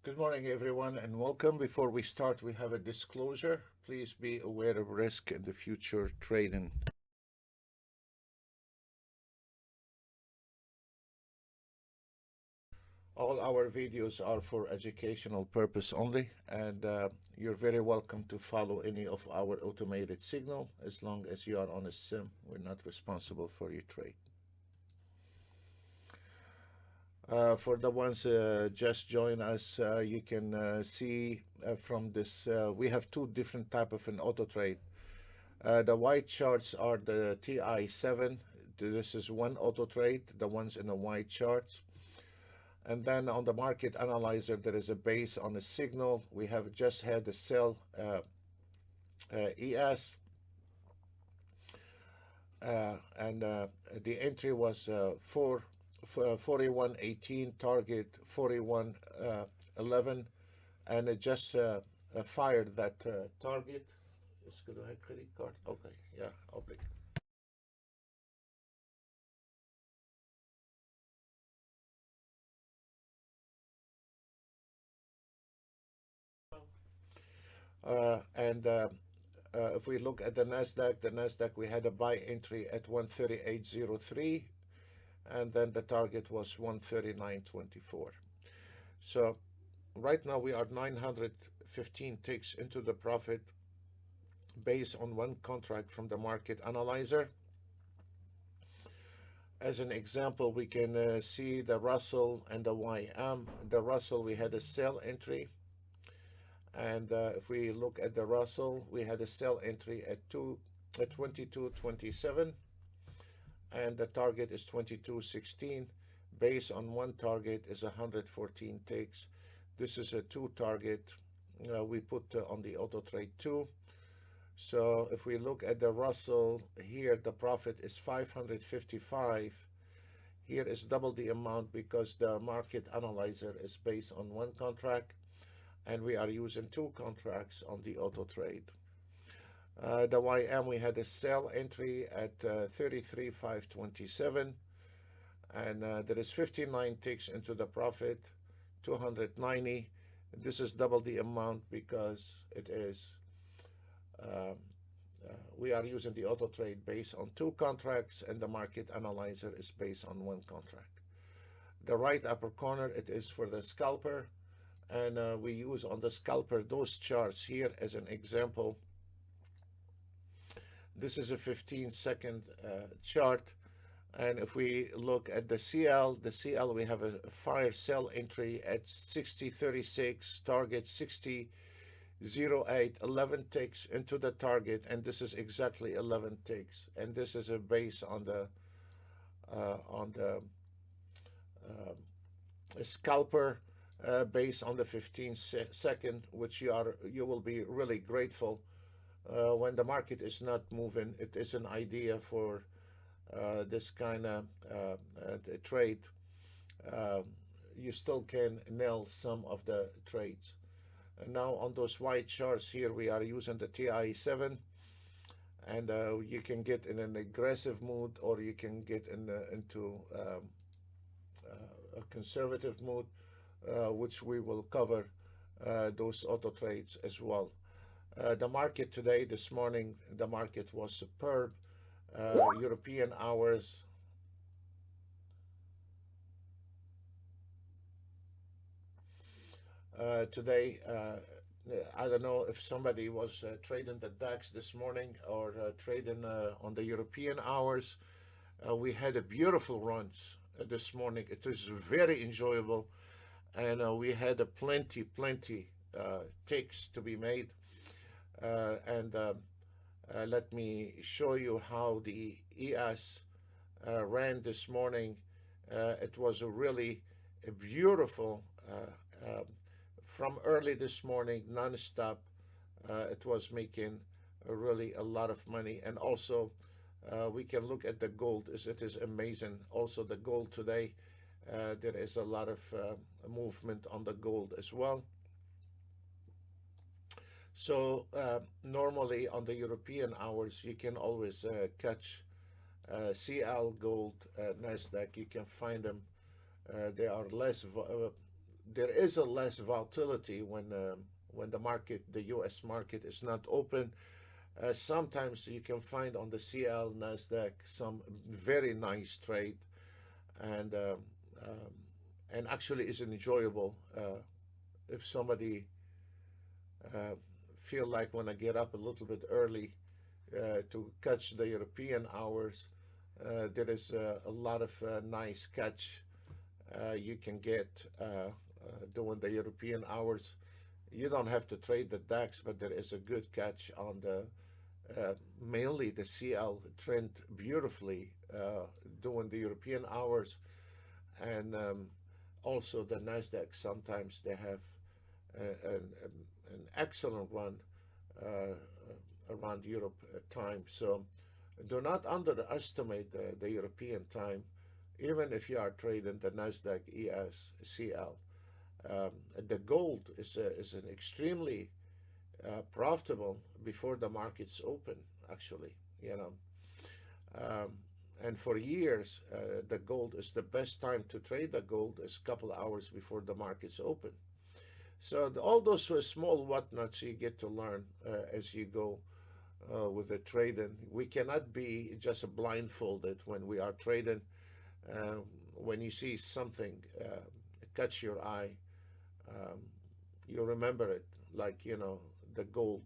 Good morning, everyone, and welcome. Before we start, we have a disclosure. Please be aware of risk in the future trading. All our videos are for educational purpose only, and you're very welcome to follow any of our automated signal as long as you are on a sim. We're not responsible for your trade. For the ones just join us, you can see from this, we have two different type of an auto trade. The white charts are the TI7. This is one auto trade, the ones in the white charts. And then on the market analyzer, there is a base on a signal. We have just had the sell ES. And the entry was 41.18, target 41.11, and it just fired that target. Let's go ahead, credit card. Okay, yeah, oblique. And if we look at the Nasdaq, we had a buy entry at 138.03, and then the target was 139.24. So right now we are 915 ticks into the profit based on one contract from the market analyzer. As an example, we can see the Russell and the YM. The Russell, we had a sell entry. And if we look at the Russell, we had a sell entry at 22.27, and the target is 22.16. Based on one target is 114 ticks. This is a two target we put on the auto trade 2. So if we look at the Russell here, the profit is 555. Here is double the amount because the market analyzer is based on one contract, and we are using two contracts on the auto trade. The YM, we had a sell entry at 33,527, and there is 59 ticks into the profit, 290. This is double the amount because it is we are using the auto trade based on two contracts, and the market analyzer is based on one contract. The right upper corner, it is for the scalper, and we use on the scalper those charts here as an example. This is a 15-second chart, and if we look at the CL, we have a fire sell entry at 60.36, target 60.08, 11 ticks into the target, and this is exactly 11 ticks, and this is a base on the scalper. Based on the 15-second, which you will be really grateful when the market is not moving. It is an idea for this kind of trade. You still can nail some of the trades. And now on those white charts here, we are using the TI7, and you can get in an aggressive mood, or you can get into a conservative mood. Which we will cover those auto trades as well. The market today, this morning, the market was superb. European hours. Today, I don't know if somebody was trading the DAX this morning or trading on the European hours. We had a beautiful run this morning. It was very enjoyable. And we had plenty ticks to be made. Let me show you how the ES ran this morning. It was really a beautiful, from early this morning, non-stop. It was making really a lot of money. And also, we can look at the gold. It is amazing. Also, the gold today, there is a lot of movement on the gold as well. So normally on the European hours, you can always catch CL, gold, Nasdaq. You can find them. They are less there is a less volatility when the market, the U.S. market, is not open. Sometimes you can find on the CL Nasdaq some very nice trade, and um, and actually is enjoyable if somebody uh, feel like when I get up a little bit early to catch the European hours. There is a lot of nice catch you can get doing the European hours. You don't have to trade the DAX, but there is a good catch on the mainly the CL trend beautifully doing the European hours, and also the Nasdaq. Sometimes they have an excellent run uh, around Europe time. So do not underestimate the European time, even if you are trading the Nasdaq ES CL. Um, the gold is an extremely profitable before the markets open, actually, you know. Um, and for years, the gold is the best time to trade the gold is a couple hours before the markets open. So all those small whatnots you get to learn as you go with the trading. We cannot be just blindfolded when we are trading. Uh, when you see something catch your eye, um, you remember it. Like, you know, the gold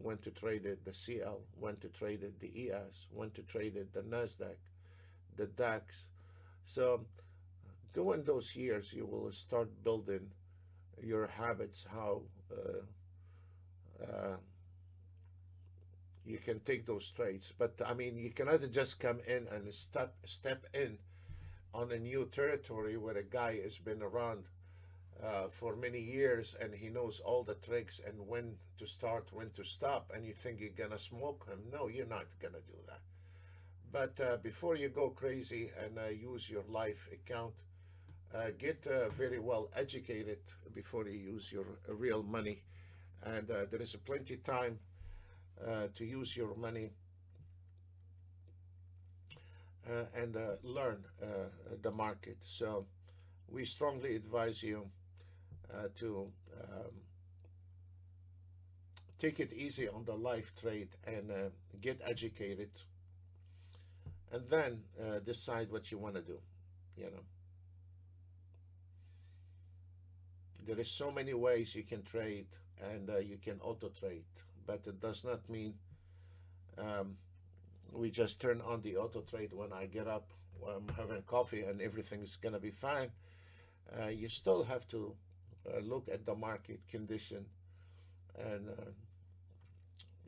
went to trade it, the CL went to trade it, the ES went to trade it, the NASDAQ, the DAX. So during those years, you will start building your habits, how uh, you can take those trades. But I mean, you cannot just come in and step in on a new territory where a guy has been around for many years and he knows all the tricks and when to start, when to stop, and you think you're gonna smoke him. No, you're not gonna do that. But before you go crazy and use your life account, get very well educated before you use your real money. And there is plenty time to use your money and learn the market. So we strongly advise you to take it easy on the live trade and get educated, and then decide what you want to do. You know, there is so many ways you can trade, and you can auto trade, but it does not mean um, we just turn on the auto trade when I get up, when I'm having coffee, and everything is gonna be fine. You still have to look at the market condition, and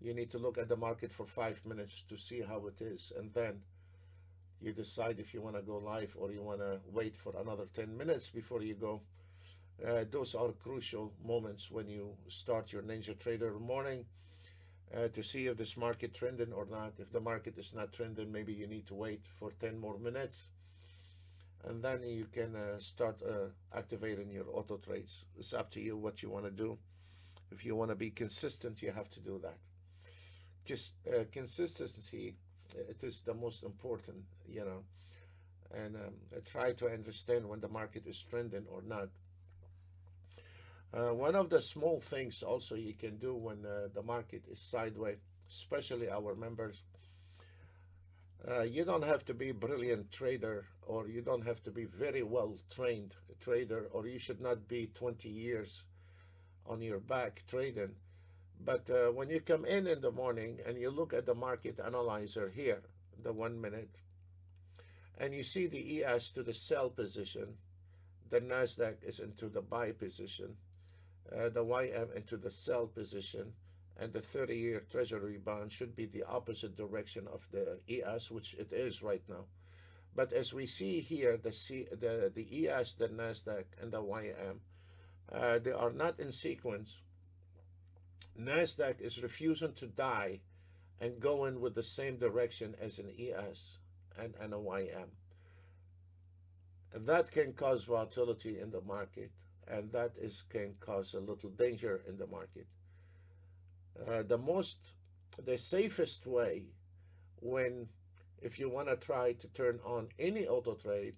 you need to look at the market for 5 minutes to see how it is, and then you decide if you want to go live or you want to wait for another 10 minutes before you go. Those are crucial moments when you start your Ninja Trader morning to see if this market trending or not. If the market is not trending, maybe you need to wait for 10 more minutes, and then you can start activating your auto trades. It's up to you what you want to do. If you want to be consistent, you have to do that. Just consistency, it is the most important, you know, and try to understand when the market is trending or not. One of the small things also you can do when the market is sideways, especially our members, you don't have to be a brilliant trader, or you don't have to be very well trained trader, or you should not be 20 years on your back trading. But when you come in the morning and you look at the market analyzer here, the 1 minute, and you see the ES to the sell position, the NASDAQ is into the buy position, the YM into the sell position, and the 30-year Treasury bond should be the opposite direction of the ES, which it is right now. But as we see here, the ES, the NASDAQ, and the YM, they are not in sequence. NASDAQ is refusing to die and going with the same direction as an ES and a YM. And that can cause volatility in the market, and that can cause a little danger in the market. The safest way if you want to try to turn on any auto trade,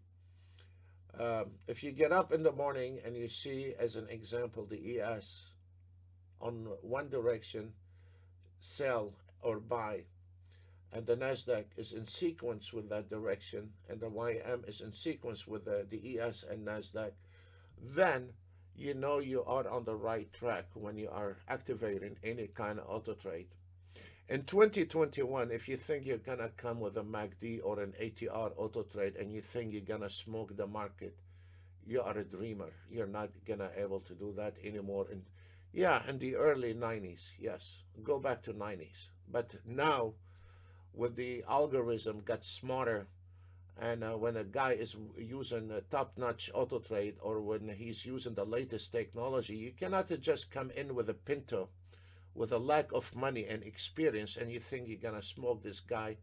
If you get up in the morning and you see, as an example, the ES on one direction, sell or buy, and the Nasdaq is in sequence with that direction, and the YM is in sequence with the ES and Nasdaq, then you know you are on the right track when you are activating any kind of auto trade. In 2021, if you think you're gonna come with a MACD or an ATR auto trade and you think you're gonna smoke the market, you are a dreamer. You're not gonna able to do that anymore. And yeah, in the early 90s, yes, go back to 90s. But now, with the algorithm got smarter, and when a guy is using a top-notch auto trade, or when he's using the latest technology, you cannot just come in with a Pinto with a lack of money and experience, and you think you're gonna smoke this guy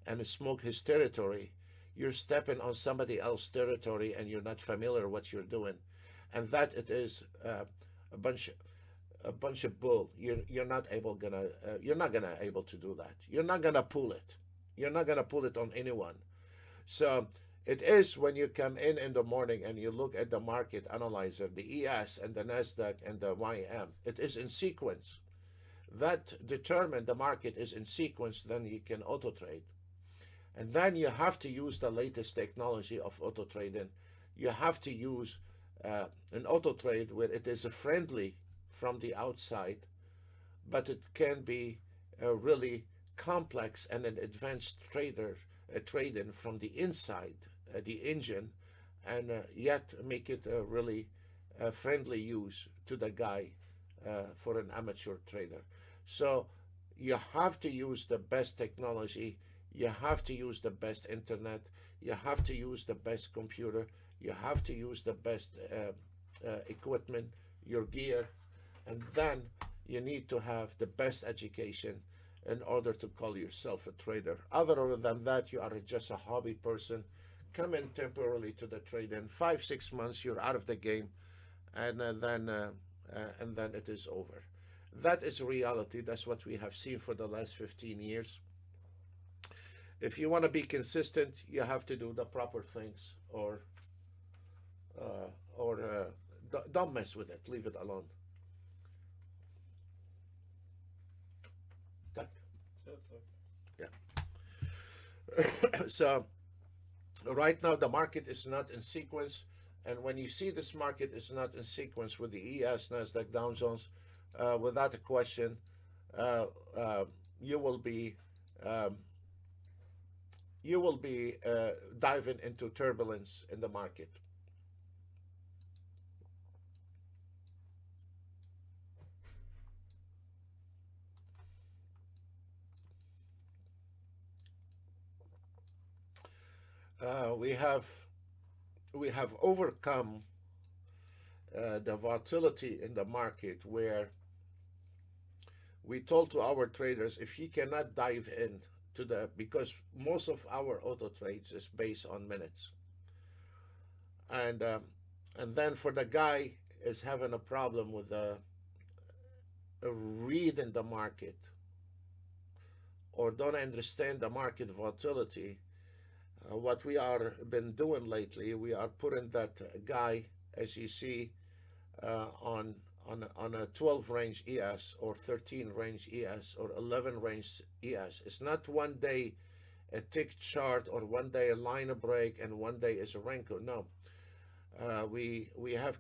and smoke his territory. You're stepping on somebody else's territory, and you're not familiar what you're doing, and that it is a bunch a bunch of bull. You're not gonna able to do that. You're not gonna pull it. You're not gonna pull it on anyone. So it is when you come in the morning and you look at the market analyzer, the ES and the Nasdaq and the YM. It is in sequence. That determine the market is in sequence. Then you can auto trade, and then you have to use the latest technology of auto trading. You have to use an auto trade where it is friendly from the outside, but it can be really complex and an advanced trader trading from the inside, the engine, and yet make it a really friendly use to the guy for an amateur trader. So you have to use the best technology. You have to use the best internet. You have to use the best computer. You have to use the best equipment, your gear, and then you need to have the best education in order to call yourself a trader. Other than that, you are just a hobby person. Come in temporarily to the trade. In 5-6 months, you're out of the game, and then it is over. That is reality. That's what we have seen for the last 15 years. If you want to be consistent, you have to do the proper things, or don't mess with it. Leave it alone. Yeah. So right now the market is not in sequence, and when you see this market is not in sequence with the ES, Nasdaq, Dow Jones, without a question, you will be diving into turbulence in the market. We have overcome the volatility in the market, where we told to our traders, if you cannot dive in to because most of our auto trades is based on minutes, and then for the guy is having a problem with reading the market, or don't understand the market volatility. What we are been doing lately, we are putting that guy, as you see, on a 12 range ES, or 13 range ES, or 11 range ES. It's not one day a tick chart, or one day a line of break, and one day is a Renko. No, we have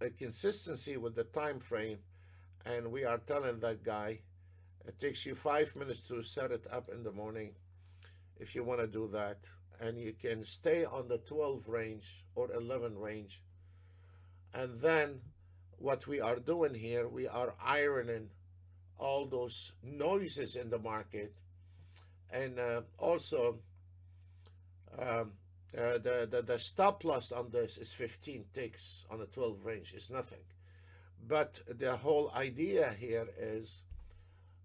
a consistency with the time frame, and we are telling that guy, it takes you 5 minutes to set it up in the morning, if you want to do that, and you can stay on the 12 range or 11 range. And then what we are doing here, we are ironing all those noises in the market, and also the stop loss on this is 15 ticks on a 12 range. Is nothing. But the whole idea here is,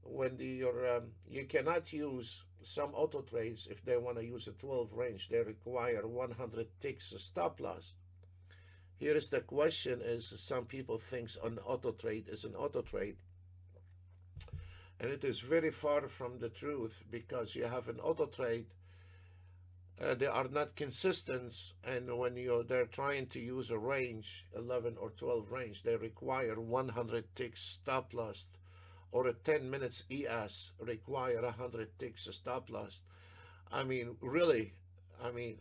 when you cannot use some auto trades, if they want to use a 12 range, they require 100 ticks stop loss. Here is the question: is some people think an auto trade is an auto trade, and it is very far from the truth, because you have an auto trade they are not consistent, and when they're trying to use a range, 11 or 12 range, they require 100 ticks stop loss, or a 10 minutes ES require 100 ticks stop loss. I mean, really, I mean,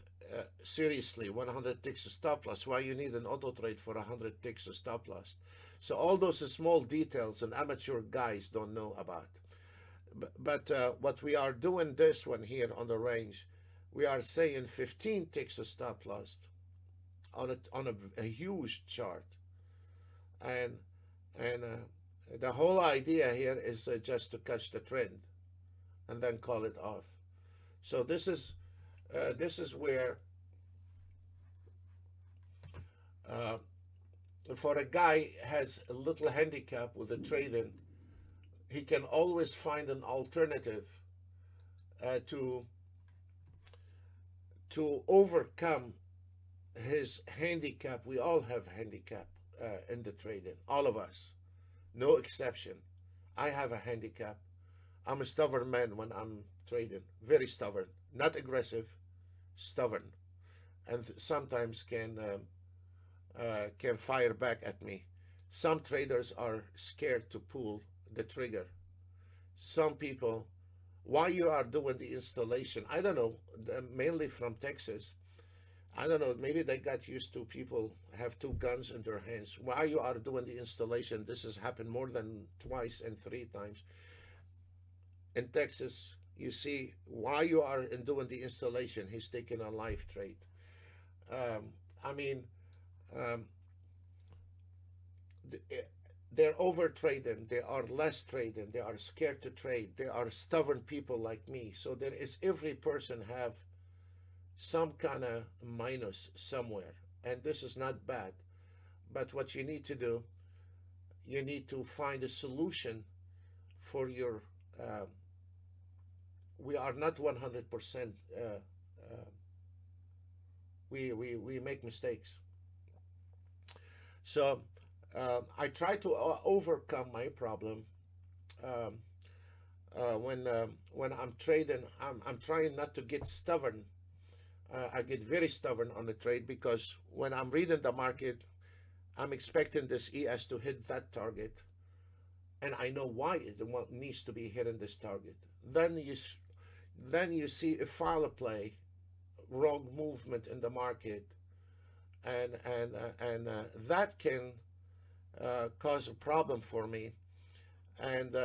seriously, 100 ticks stop loss. Why you need an auto trade for 100 ticks stop loss? So all those small details and amateur guys don't know about. But what we are doing this one here on the range, we are saying 15 ticks stop loss on a huge chart, and the whole idea here is just to catch the trend and then call it off. So this is where uh, for a guy has a little handicap with the trading, he can always find an alternative to overcome his handicap. We all have handicap in the trading, all of us, no exception. I have a handicap. I'm a stubborn man when I'm trading, very stubborn, not aggressive, stubborn, and sometimes can fire back at me. Some traders are scared to pull the trigger. Some people, while you are doing the installation, I don't know, mainly from Texas, I don't know, maybe they got used to people have two guns in their hands. While you are doing the installation, this has happened more than twice and three times. In Texas, you see, while you are doing the installation, he's taking a live trade. I mean, um, they're over trading, they are less trading, they are scared to trade, they are stubborn people like me. So there is, every person have some kind of minus somewhere, and this is not bad. But what you need to do, you need to find a solution for your we are not 100%, we make mistakes. So I try to overcome my problem. um, when I'm trading, I'm trying not to get stubborn. I get very stubborn on the trade, because when I'm reading the market, I'm expecting this ES to hit that target, and I know why it needs to be hitting this target. Then you see a follow play, wrong movement in the market, and that can cause a problem for me. And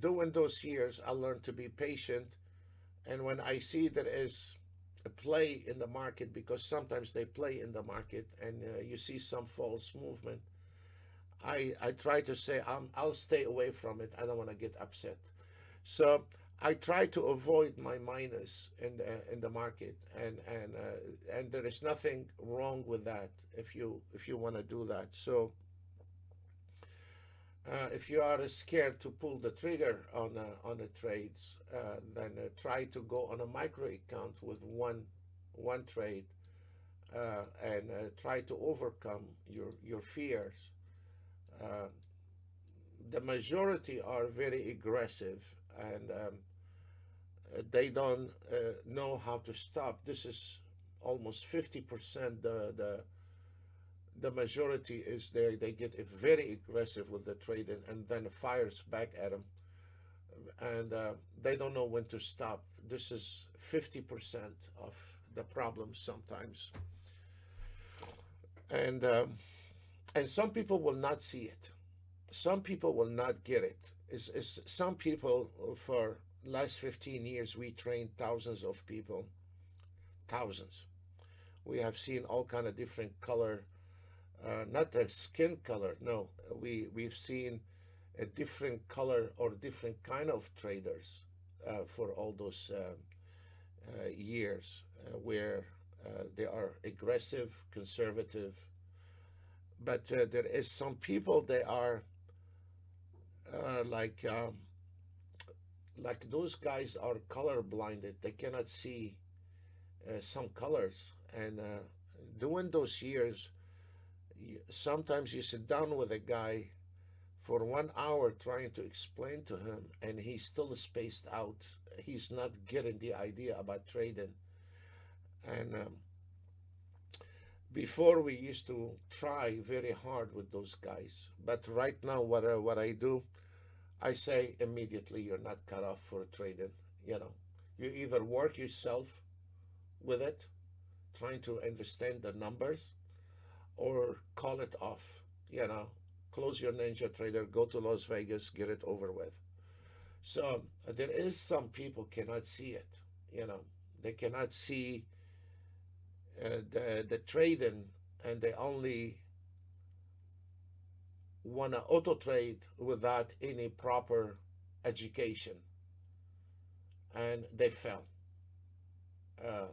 during those years, I learned to be patient. And when I see there is a play in the market, because sometimes they play in the market, and you see some false movement, I try to say, I'll stay away from it. I don't want to get upset. So I try to avoid my minus in the market, and there is nothing wrong with that if you want to do that. So if you are scared to pull the trigger on the trades, then try to go on a micro account with one trade, and try to overcome your fears. Uh, the majority are very aggressive, and they don't know how to stop. This is almost 50%. The majority is they get very aggressive with the trading, and then it fires back at them, and they don't know when to stop. This is 50% of the problem sometimes, and and some people will not see it. Some people will not get it. It's some people, for last 15 years, we trained thousands of people, thousands. We have seen all kind of different color, not the skin color. No, we've seen a different color or different kind of traders for all those years, where they are aggressive, conservative. But there is some people, they are uh, like um, like those guys are color blinded. They cannot see some colors, and during those years, sometimes you sit down with a guy for 1 hour trying to explain to him, and he's still spaced out. He's not getting the idea about trading. And before we used to try very hard with those guys, but right now what I do, I say immediately, you're not cut off for trading. You know, you either work yourself with it, trying to understand the numbers, or call it off. You know, close your Ninja Trader, go to Las Vegas, get it over with. So there is some people cannot see it. You know, they cannot see the trading, and they only want to auto trade without any proper education, and they fell. Uh,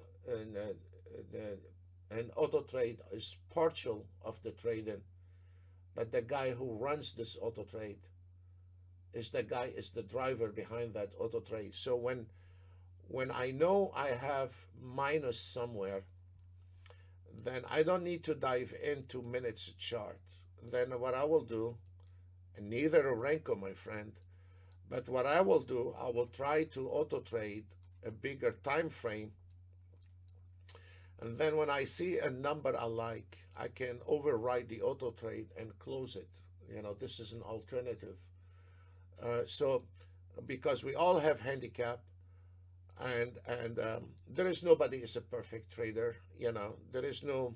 and auto trade is partial of the trading, but the guy who runs this auto trade is the driver behind that auto trade. So when I know I have minus somewhere, then I don't need to dive into minutes chart. Then what I will do, and neither a Renko, my friend, but what I will do, I will try to auto trade a bigger time frame. And then when I see a number I like, I can override the auto trade and close it. You know, this is an alternative. So because we all have handicap, and there is nobody is a perfect trader. You know, there is no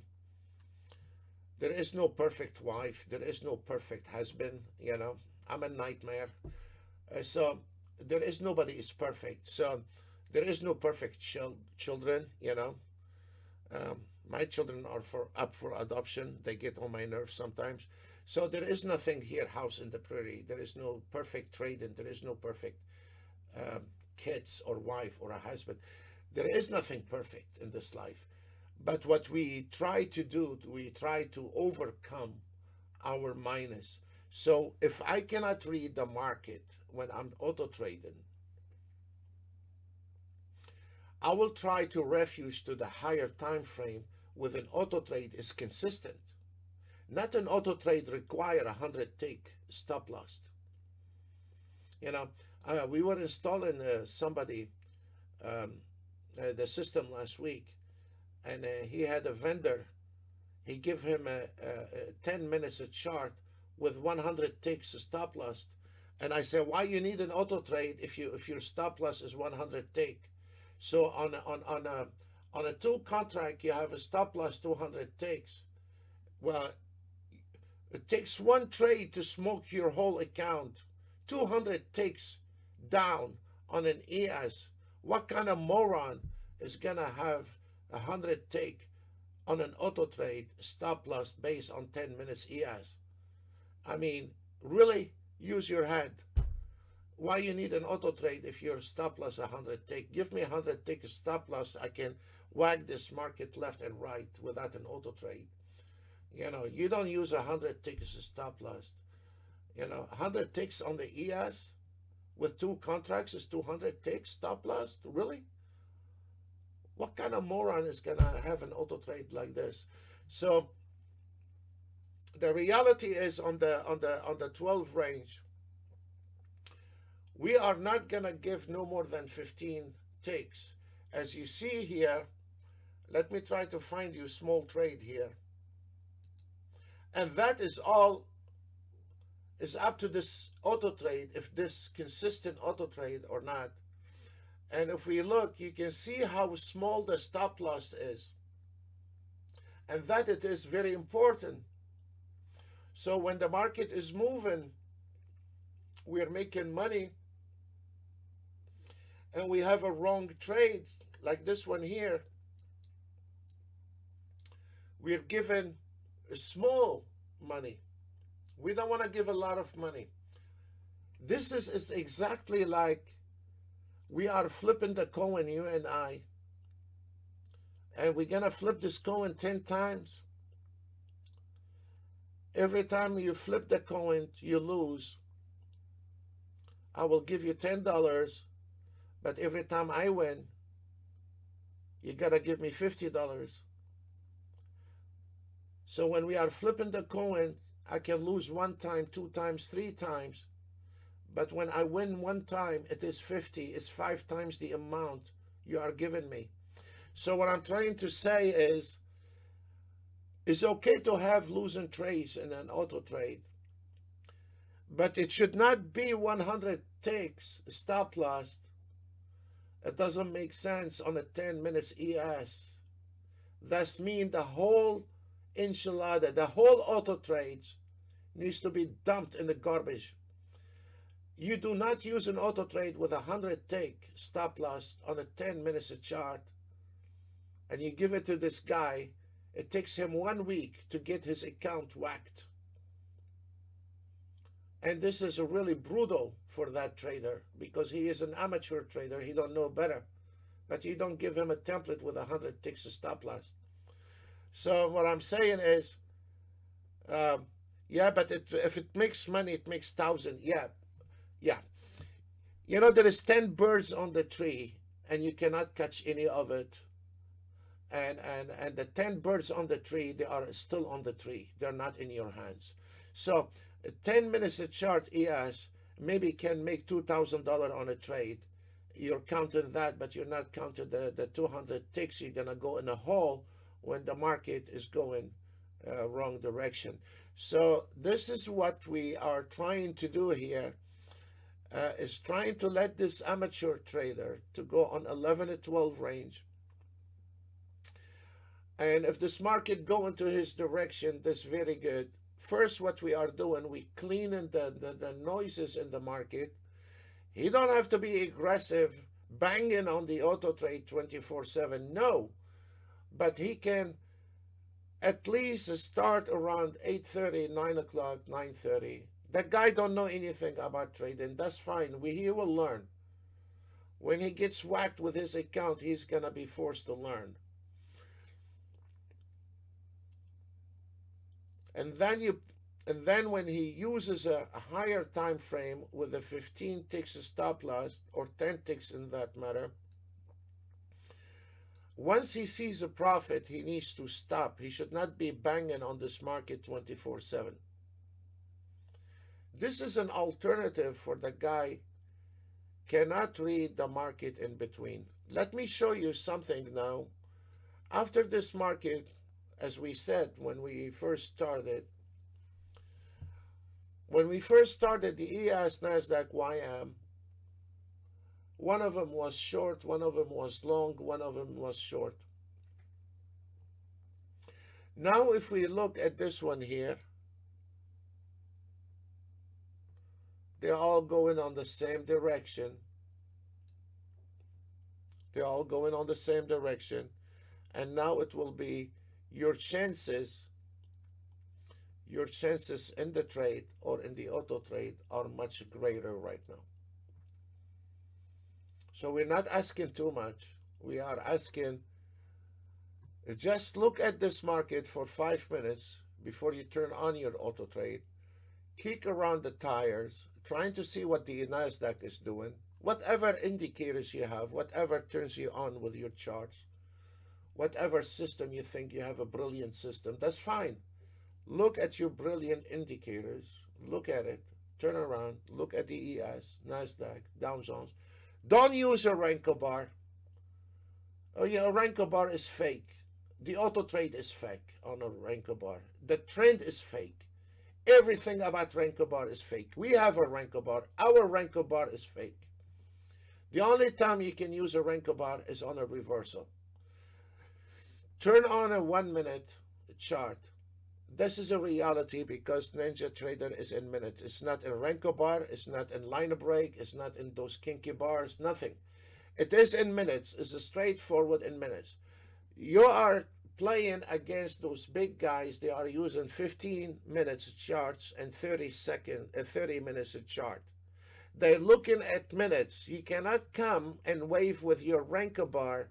perfect wife, there is no perfect husband. You know, I'm a nightmare. So there is nobody is perfect. So there is no perfect children. You know, my children are up for adoption. They get on my nerves sometimes. So there is nothing here, house in the prairie. There is no perfect trading. There is no perfect kids or wife or a husband. There is nothing perfect in this life. But what we try to do, we try to overcome our minus. So if I cannot read the market when I'm auto trading, I will try to refuge to the higher time frame with an auto trade is consistent. Not an auto trade require 100 tick stop loss. You know, we were installing somebody the system last week, and he had a vendor. He give him a 10 minutes a chart with 100 ticks stop loss, and I said, why you need an auto trade if your stop loss is 100 tick? So on a 2 contract you have a stop loss 200 ticks. Well, it takes one trade to smoke your whole account. 200 ticks down on an ES. What kind of moron is gonna have 100 tick on an auto trade stop loss based on 10 minutes ES? I mean, really, use your head. Why you need an auto trade if your stop loss 100 tick? Give me 100 tick stop loss. I can wag this market left and right without an auto trade. You know, you don't use 100 ticks as stop loss. You know, 100 ticks on the ES with 2 contracts is 200 ticks stop loss? Really? What kind of moron is gonna have an auto trade like this? So the reality is on the 12 range, we are not gonna give no more than 15 ticks. As you see here, let me try to find you small trade here. And that is all is up to this auto trade, if this consistent auto trade or not. And if we look, you can see how small the stop loss is, and that it is very important. So when the market is moving, we're making money, and we have a wrong trade like this one here, we're given small money. We don't want to give a lot of money. This is exactly like we are flipping the coin, you and I, and we're gonna flip this coin 10 times. Every time you flip the coin, you lose. I will give you $10, but every time I win, you gotta give me $50. So when we are flipping the coin, I can lose one time, two times, three times. But when I win one time, it is 50. It's 5 times the amount you are giving me. So what I'm trying to say is, it's okay to have losing trades in an auto trade, but it should not be 100 ticks stop loss. It doesn't make sense on a 10 minutes ES. That means the whole enchilada, the whole auto trades needs to be dumped in the garbage. You do not use an auto trade with 100 tick stop loss on a 10 minutes chart, and you give it to this guy. It takes him 1 week to get his account whacked. And this is really brutal for that trader, because he is an amateur trader. He don't know better. But you don't give him a template with 100 ticks of stop loss. So what I'm saying is, yeah, but if it makes money, it makes 1,000. Yeah. You know, there is 10 birds on the tree, and you cannot catch any of it. And the 10 birds on the tree, they are still on the tree. They're not in your hands. So 10 minutes a chart ES maybe can make $2,000 on a trade. You're counting that, but you're not counting the 200 ticks. You're going to go in a hole when the market is going wrong direction. So this is what we are trying to do here, is trying to let this amateur trader to go on 11 to 12 range. And if this market go into his direction, that's very good. First, what we are doing, we cleaning the noises in the market. He don't have to be aggressive, banging on the auto trade 24/7. No, but he can at least start around 8:30, 9 o'clock, 9:30. That guy don't know anything about trading. That's fine. He will learn. When he gets whacked with his account, he's gonna be forced to learn. And then when he uses a higher time frame with a 15 ticks stop loss, or 10 ticks in that matter, once he sees a profit, he needs to stop. He should not be banging on this market 24/7. This is an alternative for the guy cannot read the market in between. Let me show you something now. After this market, as we said when we first started, the ES Nasdaq YM, one of them was short, one of them was long, one of them was short. Now if we look at this one here, they're all going on the same direction. They're all going on the same direction. And now it will be your chances in the trade or in the auto trade are much greater right now. So we're not asking too much. We are asking, just look at this market for 5 minutes before you turn on your auto trade. Kick around the tires, trying to see what the Nasdaq is doing. Whatever indicators you have, whatever turns you on with your charts, whatever system you think you have a brilliant system, that's fine. Look at your brilliant indicators. Look at it. Turn around. Look at the ES, Nasdaq, Dow Jones. Don't use a Renko bar. Oh yeah, a Renko bar is fake. The auto trade is fake on a Renko bar. The trend is fake. Everything about Renko bar is fake. We have a Renko bar. Our Renko bar is fake. The only time you can use a Renko bar is on a reversal. Turn on a 1 minute chart. This is a reality because Ninja Trader is in minutes. It's not in Renko bar, it's not in line break, it's not in those kinky bars, nothing. It is in minutes. It's a straightforward in minutes. You are playing against those big guys. They are using 15 minutes charts and 30 minutes a chart. They're looking at minutes. You cannot come and wave with your Renko bar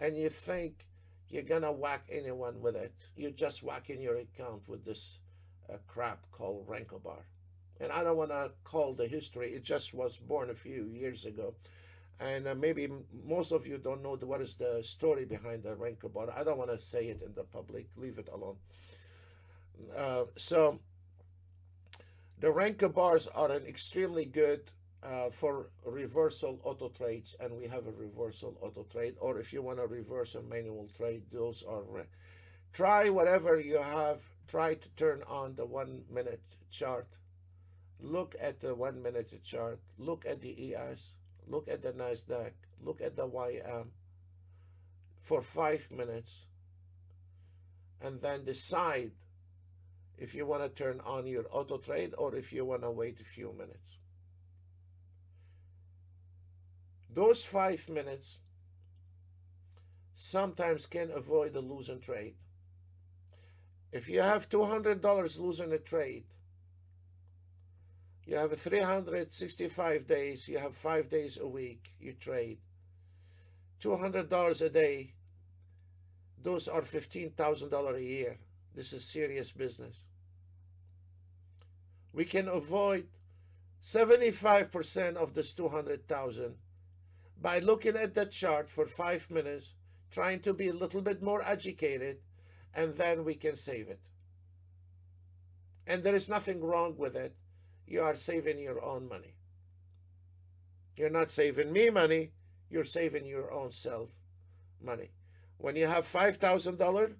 and you think you're gonna whack anyone with it. You're just whacking your account with this crap called Renko bar. And I don't want to call the history. It just was born a few years ago. And maybe most of you don't know what is the story behind the Renko bar. I don't want to say it in the public. Leave it alone. So The Renko bars are an extremely good for reversal auto trades, and we have a reversal auto trade. Or if you want to reverse a manual trade, those are try whatever you have. Try to turn on the 1 minute chart. Look at the 1 minute chart. Look at the ES. Look at the Nasdaq. Look at the YM for 5 minutes, and then decide if you want to turn on your auto trade or if you want to wait a few minutes. Those 5 minutes sometimes can avoid a losing trade. If you have $200 losing a trade, you have 365 days, you have 5 days a week, you trade. $200 a day, those are $15,000 a year. This is serious business. We can avoid 75% of this 200,000 by looking at the chart for 5 minutes, trying to be a little bit more educated, and then we can save it. And there is nothing wrong with it. You are saving your own money. You're not saving me money, you're saving your own self money. When you have $5,000,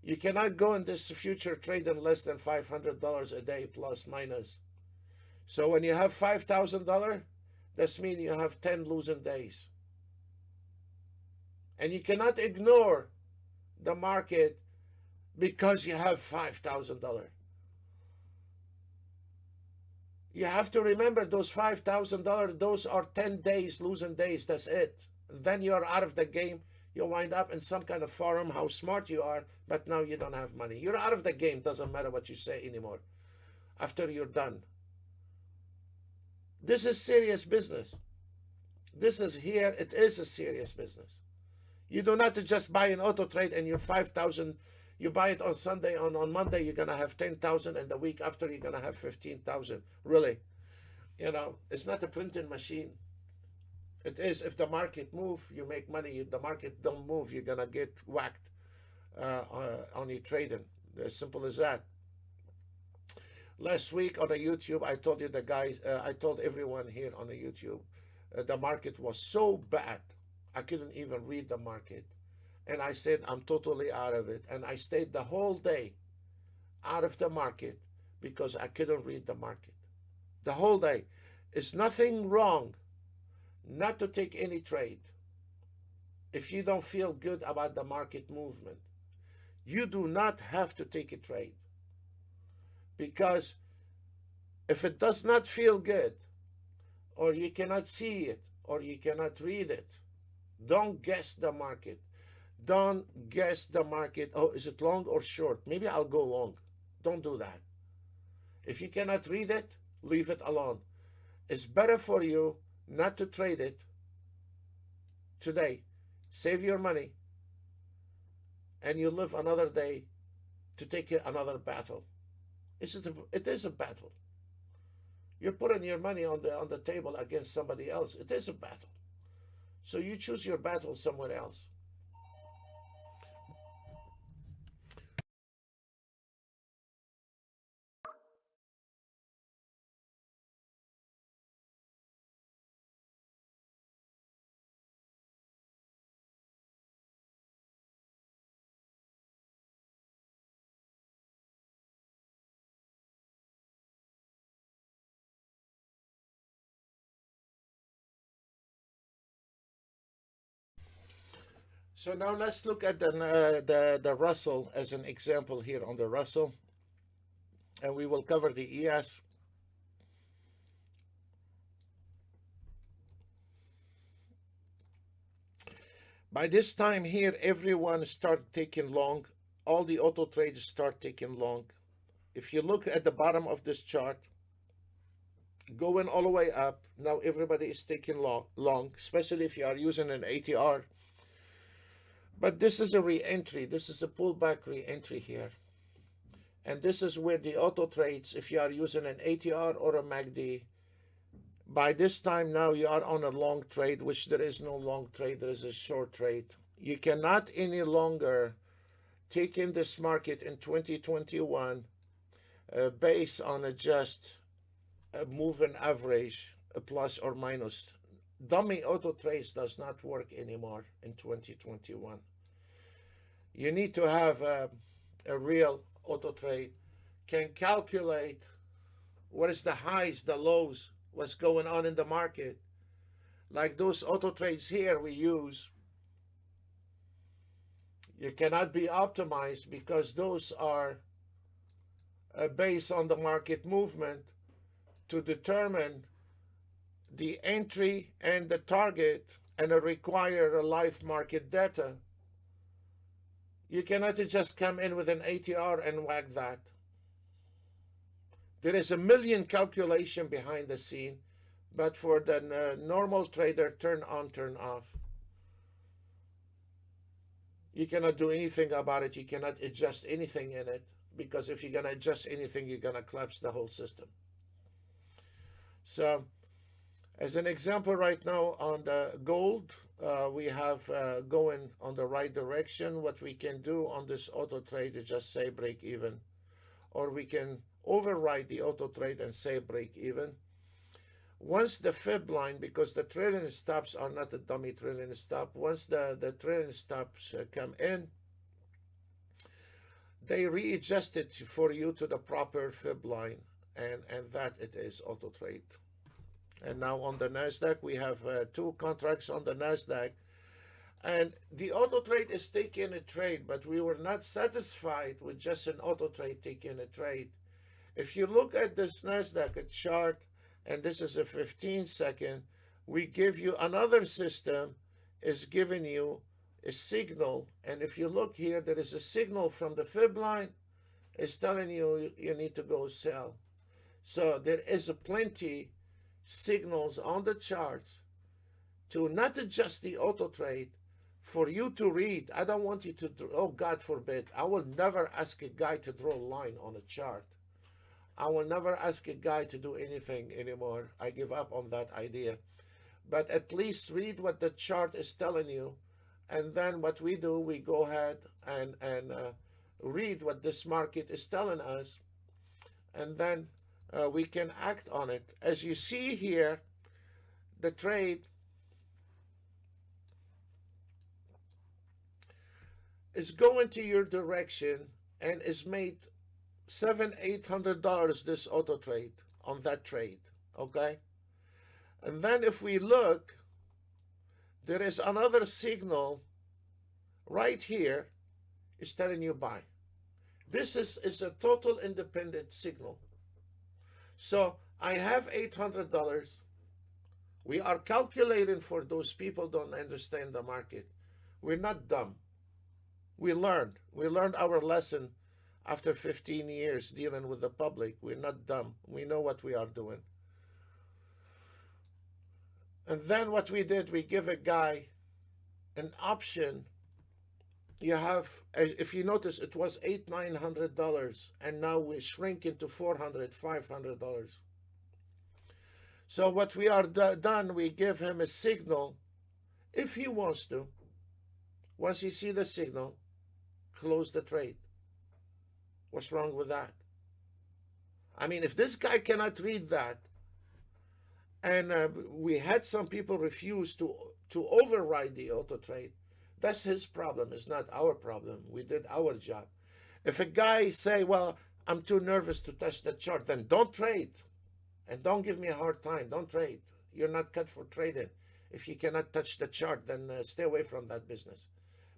you cannot go in this future trading less than $500 a day plus minus. So when you have $5,000, that means you have 10 losing days. And you cannot ignore the market because you have $5,000. You have to remember those $5,000, those are 10 days, losing days, that's it. And then you're out of the game. You'll wind up in some kind of forum, how smart you are, but now you don't have money. You're out of the game, doesn't matter what you say anymore after you're done. This is serious business. This is here, it is a serious business. You do not just buy an auto trade and your 5,000, you buy it on Sunday, on Monday you're going to have 10,000, and the week after you're going to have 15,000. Really, you know, it's not a printing machine. It is, if the market move, you make money. If the market don't move, you're going to get whacked on your trading. As simple as that. Last week on the YouTube, I told you the guys, I told everyone here on the YouTube, the market was so bad, I couldn't even read the market. And I said, I'm totally out of it. And I stayed the whole day out of the market because I couldn't read the market. The whole day. It's nothing wrong not to take any trade if you don't feel good about the market movement. You do not have to take a trade, because if it does not feel good, or you cannot see it, or you cannot read it, don't guess the market. Don't guess the market. Oh, is it long or short? Maybe I'll go long. Don't do that. If you cannot read it, leave it alone. It's better for you not to trade it today. Save your money, and you live another day to take another battle. It is a battle. You're putting your money on the table against somebody else. It is a battle. So you choose your battle somewhere else. So now let's look at the Russell as an example here on the Russell, and we will cover the ES. By this time here, everyone start taking long. All the auto traders start taking long. If you look at the bottom of this chart, going all the way up, now everybody is taking long, especially if you are using an ATR. But this is a re-entry. This is a pullback re-entry here. And this is where the auto trades, if you are using an ATR or a MACD, by this time now you are on a long trade, which there is no long trade, there is a short trade. You cannot any longer take in this market in 2021 based on a just a moving average, a plus or minus. Dummy auto trades does not work anymore in 2021. You need to have a real auto trade, can calculate what is the highs, the lows, what's going on in the market. Like those auto trades here we use, you cannot be optimized because those are based on the market movement to determine the entry and the target, and require a live market data. You cannot just come in with an ATR and whack that. There is a million calculation behind the scene, but for the normal trader, turn on, turn off. You cannot do anything about it. You cannot adjust anything in it, because if you're going to adjust anything, you're going to collapse the whole system. So, as an example right now on the gold, we have going on the right direction. What we can do on this auto trade is just say break even, or we can override the auto trade and say break even. Once the fib line, because the trailing stops are not a dummy trailing stop, once the trailing stops come in, they readjust it for you to the proper fib line, and that it is auto trade. And now on the NASDAQ, we have 2 contracts on the NASDAQ. And the auto trade is taking a trade, but we were not satisfied with just an auto trade taking a trade. If you look at this NASDAQ chart, and this is a 15-second, we give you another system is giving you a signal. And if you look here, there is a signal from the fib line. It's telling you you need to go sell. So there is plenty signals on the charts to not adjust the auto trade, for you to read. I don't want you to, oh God forbid, I will never ask a guy to draw a line on a chart. I will never ask a guy to do anything anymore. I give up on that idea. But at least read what the chart is telling you, and then what we do, we go ahead and read what this market is telling us, and then we can act on it. As you see here, the trade is going to your direction and is made $700-800 this auto trade on that trade, okay? And then if we look, there is another signal right here is telling you buy. This is a total independent signal. So I have $800. We are calculating for those people don't understand the market. We're not dumb. We learned our lesson after 15 years dealing with the public. We're not dumb. We know what we are doing. And then what we did, we give a guy an option. You have, if you notice, it was $800-900, and now we shrink into $400-500. So what we are done, we give him a signal. If he wants to, once you see the signal, close the trade. What's wrong with that? I mean, if this guy cannot read that, and we had some people refuse to override the auto trade, that's his problem. It's not our problem. We did our job. If a guy say, well, I'm too nervous to touch the chart, then don't trade. And don't give me a hard time. Don't trade. You're not cut for trading. If you cannot touch the chart, then stay away from that business,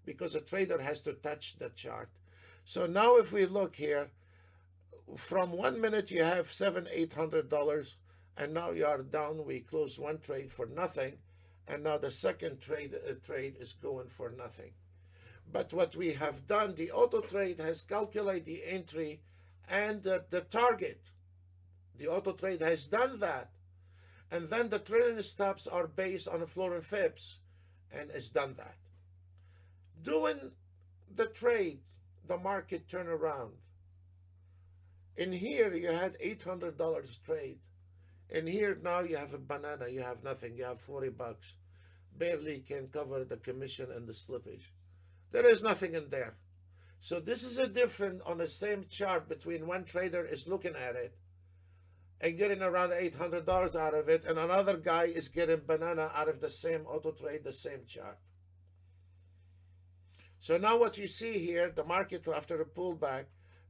because a trader has to touch the chart. So now if we look here, from 1 minute you have $700-800, and now you are down. We close one trade for nothing, and now the second trade is going for nothing. But what we have done, the auto trade has calculated the entry and the target. The auto trade has done that, and then the trailing stops are based on the floor and fibs, and it's done that. Doing the trade, the market turn around. In here you had $800 trade. In here now you have a banana, you have nothing, you have $40. Barely can cover the commission and the slippage. There is nothing in there. So this is a difference on the same chart between one trader is looking at it and getting around $800 out of it, and another guy is getting banana out of the same auto trade, the same chart. So now what you see here, the market after a pullback,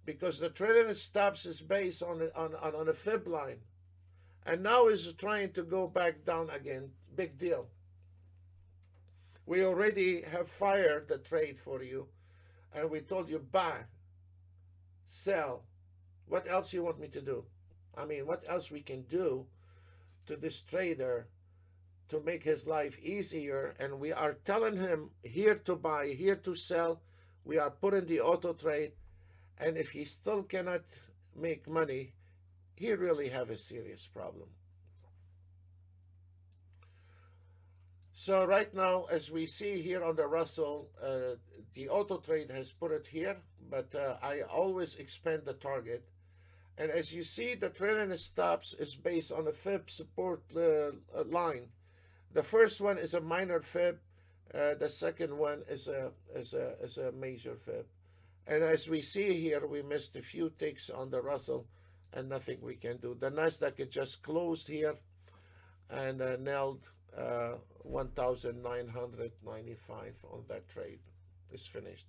because the trailing stops is based on a fib line, and now is trying to go back down again. Big deal. We already have fired the trade for you, and we told you buy, sell. What else you want me to do? I mean, what else we can do to this trader to make his life easier? And we are telling him here to buy, here to sell. We are putting the auto trade, and if he still cannot make money, he really have a serious problem. So right now, as we see here on the Russell, the auto trade has put it here, but I always expand the target. And as you see, the trailing stops is based on a fib support line. The first one is a minor fib. The second one is a major fib. And as we see here, we missed a few ticks on the Russell, and nothing we can do. The Nasdaq it just closed here and nailed 1,995 on that trade. It's finished.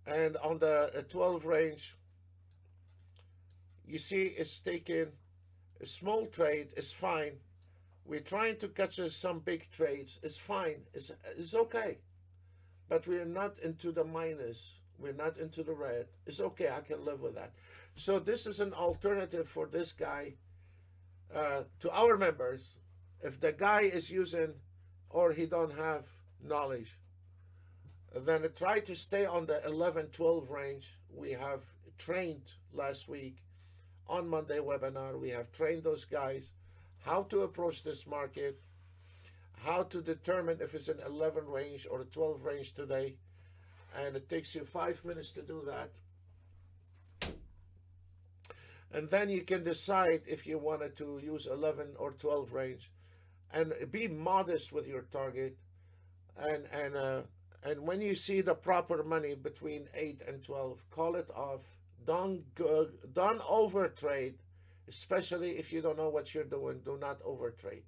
And on the 12 range, you see it's taking a small trade. It's fine. We're trying to catch some big trades. It's fine. It's okay. But we're not into the minus. We're not into the red. It's okay. I can live with that. So this is an alternative for this guy to our members. If the guy is using or he don't have knowledge, then try to stay on the 11-12 range. We have trained last week on Monday webinar. We have trained those guys how to approach this market, how to determine if it's an 11 range or a 12 range today. And it takes you 5 minutes to do that. And then you can decide if you wanted to use 11 or 12 range, and be modest with your target. And when you see the proper money between 8 and 12, call it off. Don't overtrade, especially if you don't know what you're doing. Do not overtrade.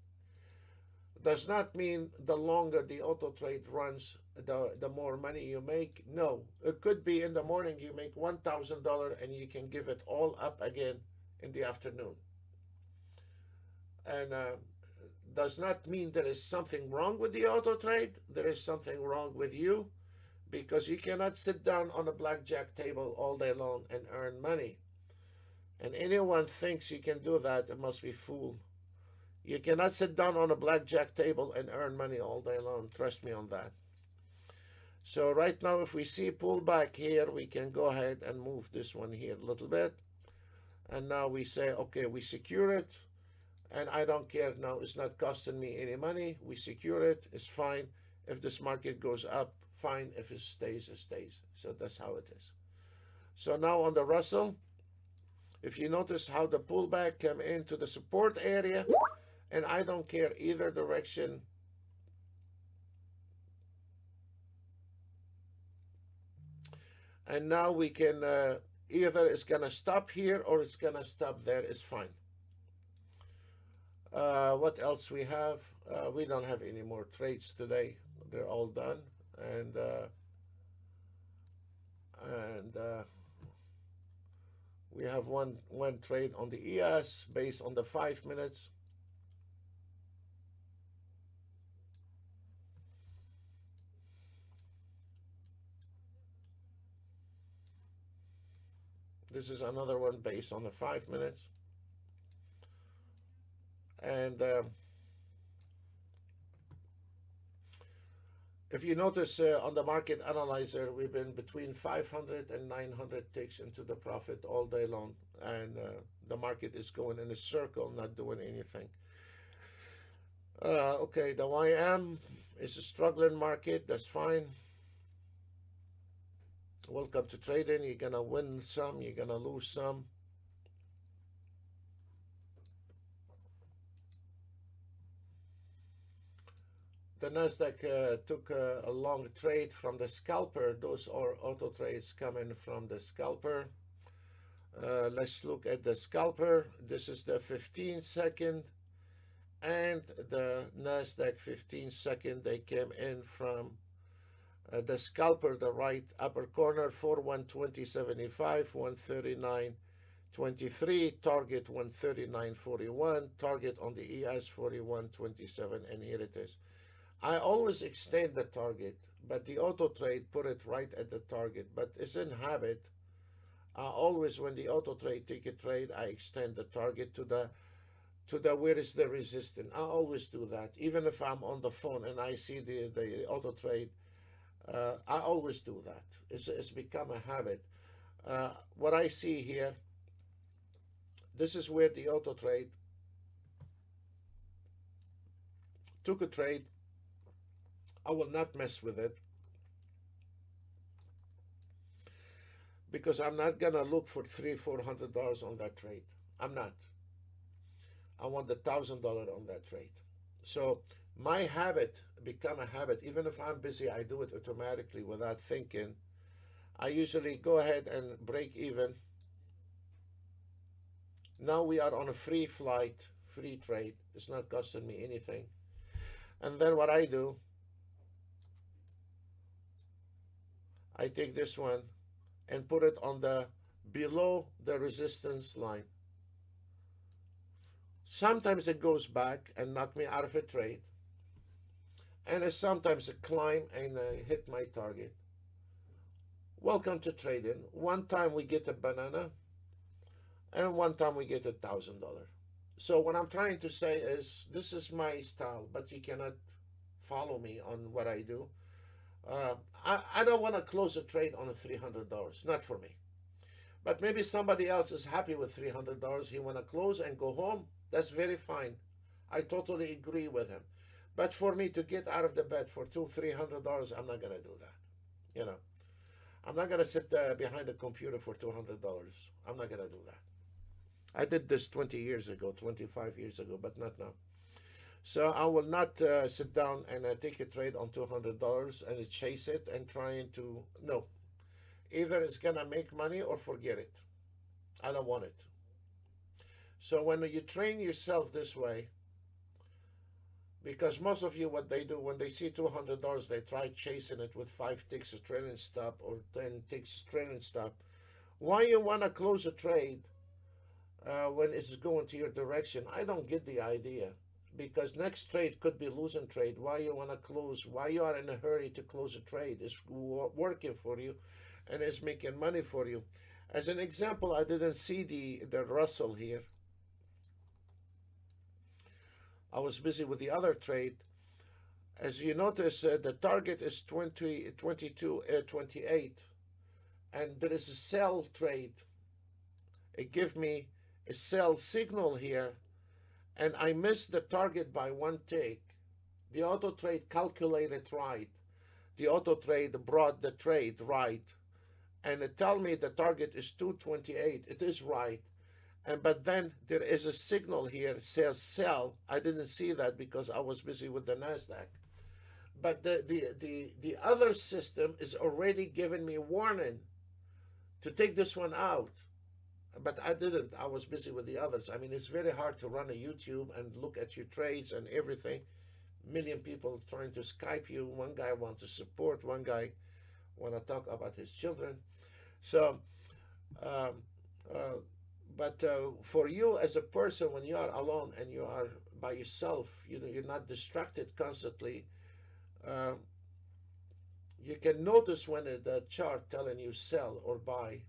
Does not mean the longer the auto trade runs, the more money you make. No, it could be in the morning you make $1,000 and you can give it all up again in the afternoon. And does not mean there is something wrong with the auto trade. There is something wrong with you, because you cannot sit down on a blackjack table all day long and earn money. And anyone thinks you can do that, it must be fooled. You cannot sit down on a blackjack table and earn money all day long. Trust me on that. So right now, if we see pullback here, we can go ahead and move this one here a little bit. And now we say, okay, we secure it. And I don't care now. It's not costing me any money. We secure it. It's fine. If this market goes up, fine. If it stays, it stays. So that's how it is. So now on the Russell, if you notice how the pullback came into the support area, and I don't care either direction. And now we can, either it's going to stop here or it's going to stop there. It's fine. What else we have? We don't have any more trades today. They're all done. And we have one trade on the ES based on the 5 minutes. This is another one based on the 5 minutes. And if you notice on the market analyzer, we've been between 500 and 900 ticks into the profit all day long. And the market is going in a circle, not doing anything. Okay, the YM is a struggling market. That's fine. Welcome to trading. You're going to win some, you're going to lose some. the Nasdaq took a long trade from the scalper. Those are auto trades coming from the scalper. Let's look at the scalper. This is the 15-second and the Nasdaq 15-second. They came in from the scalper, the right upper corner, 4120.75, 139.23, target 139.41, target on the ES 41.27, and here it is. I always extend the target, but the auto trade put it right at the target. But it's in habit. Always when the auto trade take a trade, I extend the target to the where is the resistance. I always do that, even if I'm on the phone and I see the auto trade. I always do that. It's become a habit. What I see here, this is where the auto trade took a trade. I will not mess with it because I'm not gonna look for $300-400 on that trade. I'm not. I want the $1,000 on that trade. So my habit become a habit. Even if I'm busy, I do it automatically without thinking. I usually go ahead and break even. Now we are on a free flight, free trade. It's not costing me anything. And then what I do, I take this one and put it on the below the resistance line. Sometimes it goes back and knock me out of a trade. And sometimes it climb and hit my target. Welcome to trading. One time we get a banana and one time we get $1,000. So what I'm trying to say is this is my style, but you cannot follow me on what I do. I don't want to close a trade on a $300, not for me. But maybe somebody else is happy with $300. He want to close and go home. That's very fine. I totally agree with him. But for me to get out of the bed for $200-300, I'm not gonna do that. You know, I'm not gonna sit behind a computer for $200. I'm not gonna do that. I did this 20 years ago, 25 years ago, but not now. So I will not sit down and take a trade on $200 and chase it and trying to, no. Either it's gonna make money or forget it. I don't want it. So when you train yourself this way, because most of you, what they do, when they see $200, they try chasing it with 5 ticks a trailing stop or 10 ticks trailing stop. Why you want to close a trade when it's going to your direction? I don't get the idea. Because next trade could be losing trade. Why you want to close? Why you are in a hurry to close a trade? It's working for you and it's making money for you. As an example, I didn't see the Russell here. I was busy with the other trade. As you notice, the target is 22.28, and there is a sell trade. It gives me a sell signal here, and I missed the target by 1 tick. The auto trade calculated right. The auto trade brought the trade right, and it tells me the target is 228. It is right. But then there is a signal here says sell. I didn't see that because I was busy with the Nasdaq. But the other system is already giving me warning to take this one out. But I didn't. I was busy with the others. I mean, it's very hard to run a YouTube and look at your trades and everything. Million people trying to Skype you. One guy wants to support. One guy want to talk about his children. So, but for you as a person, when you are alone and you are by yourself, you know, you're not distracted constantly. You can notice when the chart telling you sell or buy.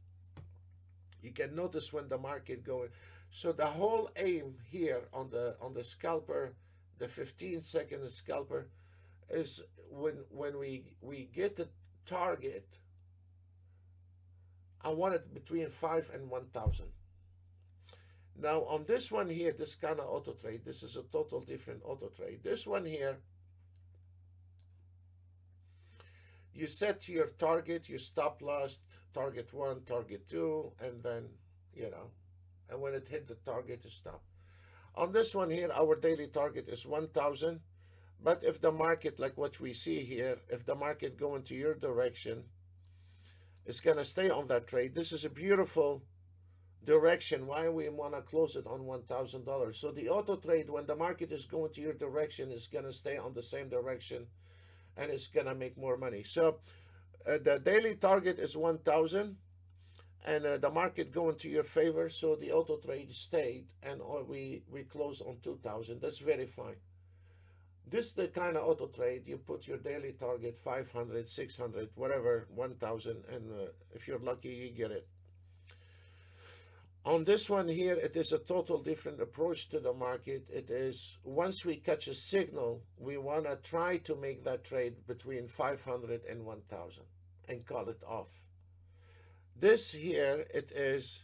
You can notice when the market going. So the whole aim here on the scalper, the 15-second scalper, is when we get the target. I want it between 5 and 1,000. Now on this one here, this kind of auto trade, this is a total different auto trade. This one here, you set your target, your stop loss, target 1, target 2, and then, you know, and when it hit the target, to stop. On this one here, our daily target is 1,000, But if the market, like what we see here, if the market go into your direction, it's going to stay on that trade. This is a beautiful direction. Why we want to close it on $1,000. So the auto trade, when the market is going to your direction, is going to stay on the same direction, and it's going to make more money. So the daily target is 1,000, and the market going to your favor. So the auto trade stayed, and we close on 2,000. That's very fine. This is the kind of auto trade you put your daily target 500, 600, whatever, 1,000, and if you're lucky, you get it. On this one here, it is a total different approach to the market. It is, once we catch a signal, we want to try to make that trade between 500 and 1,000 and call it off. This here, it is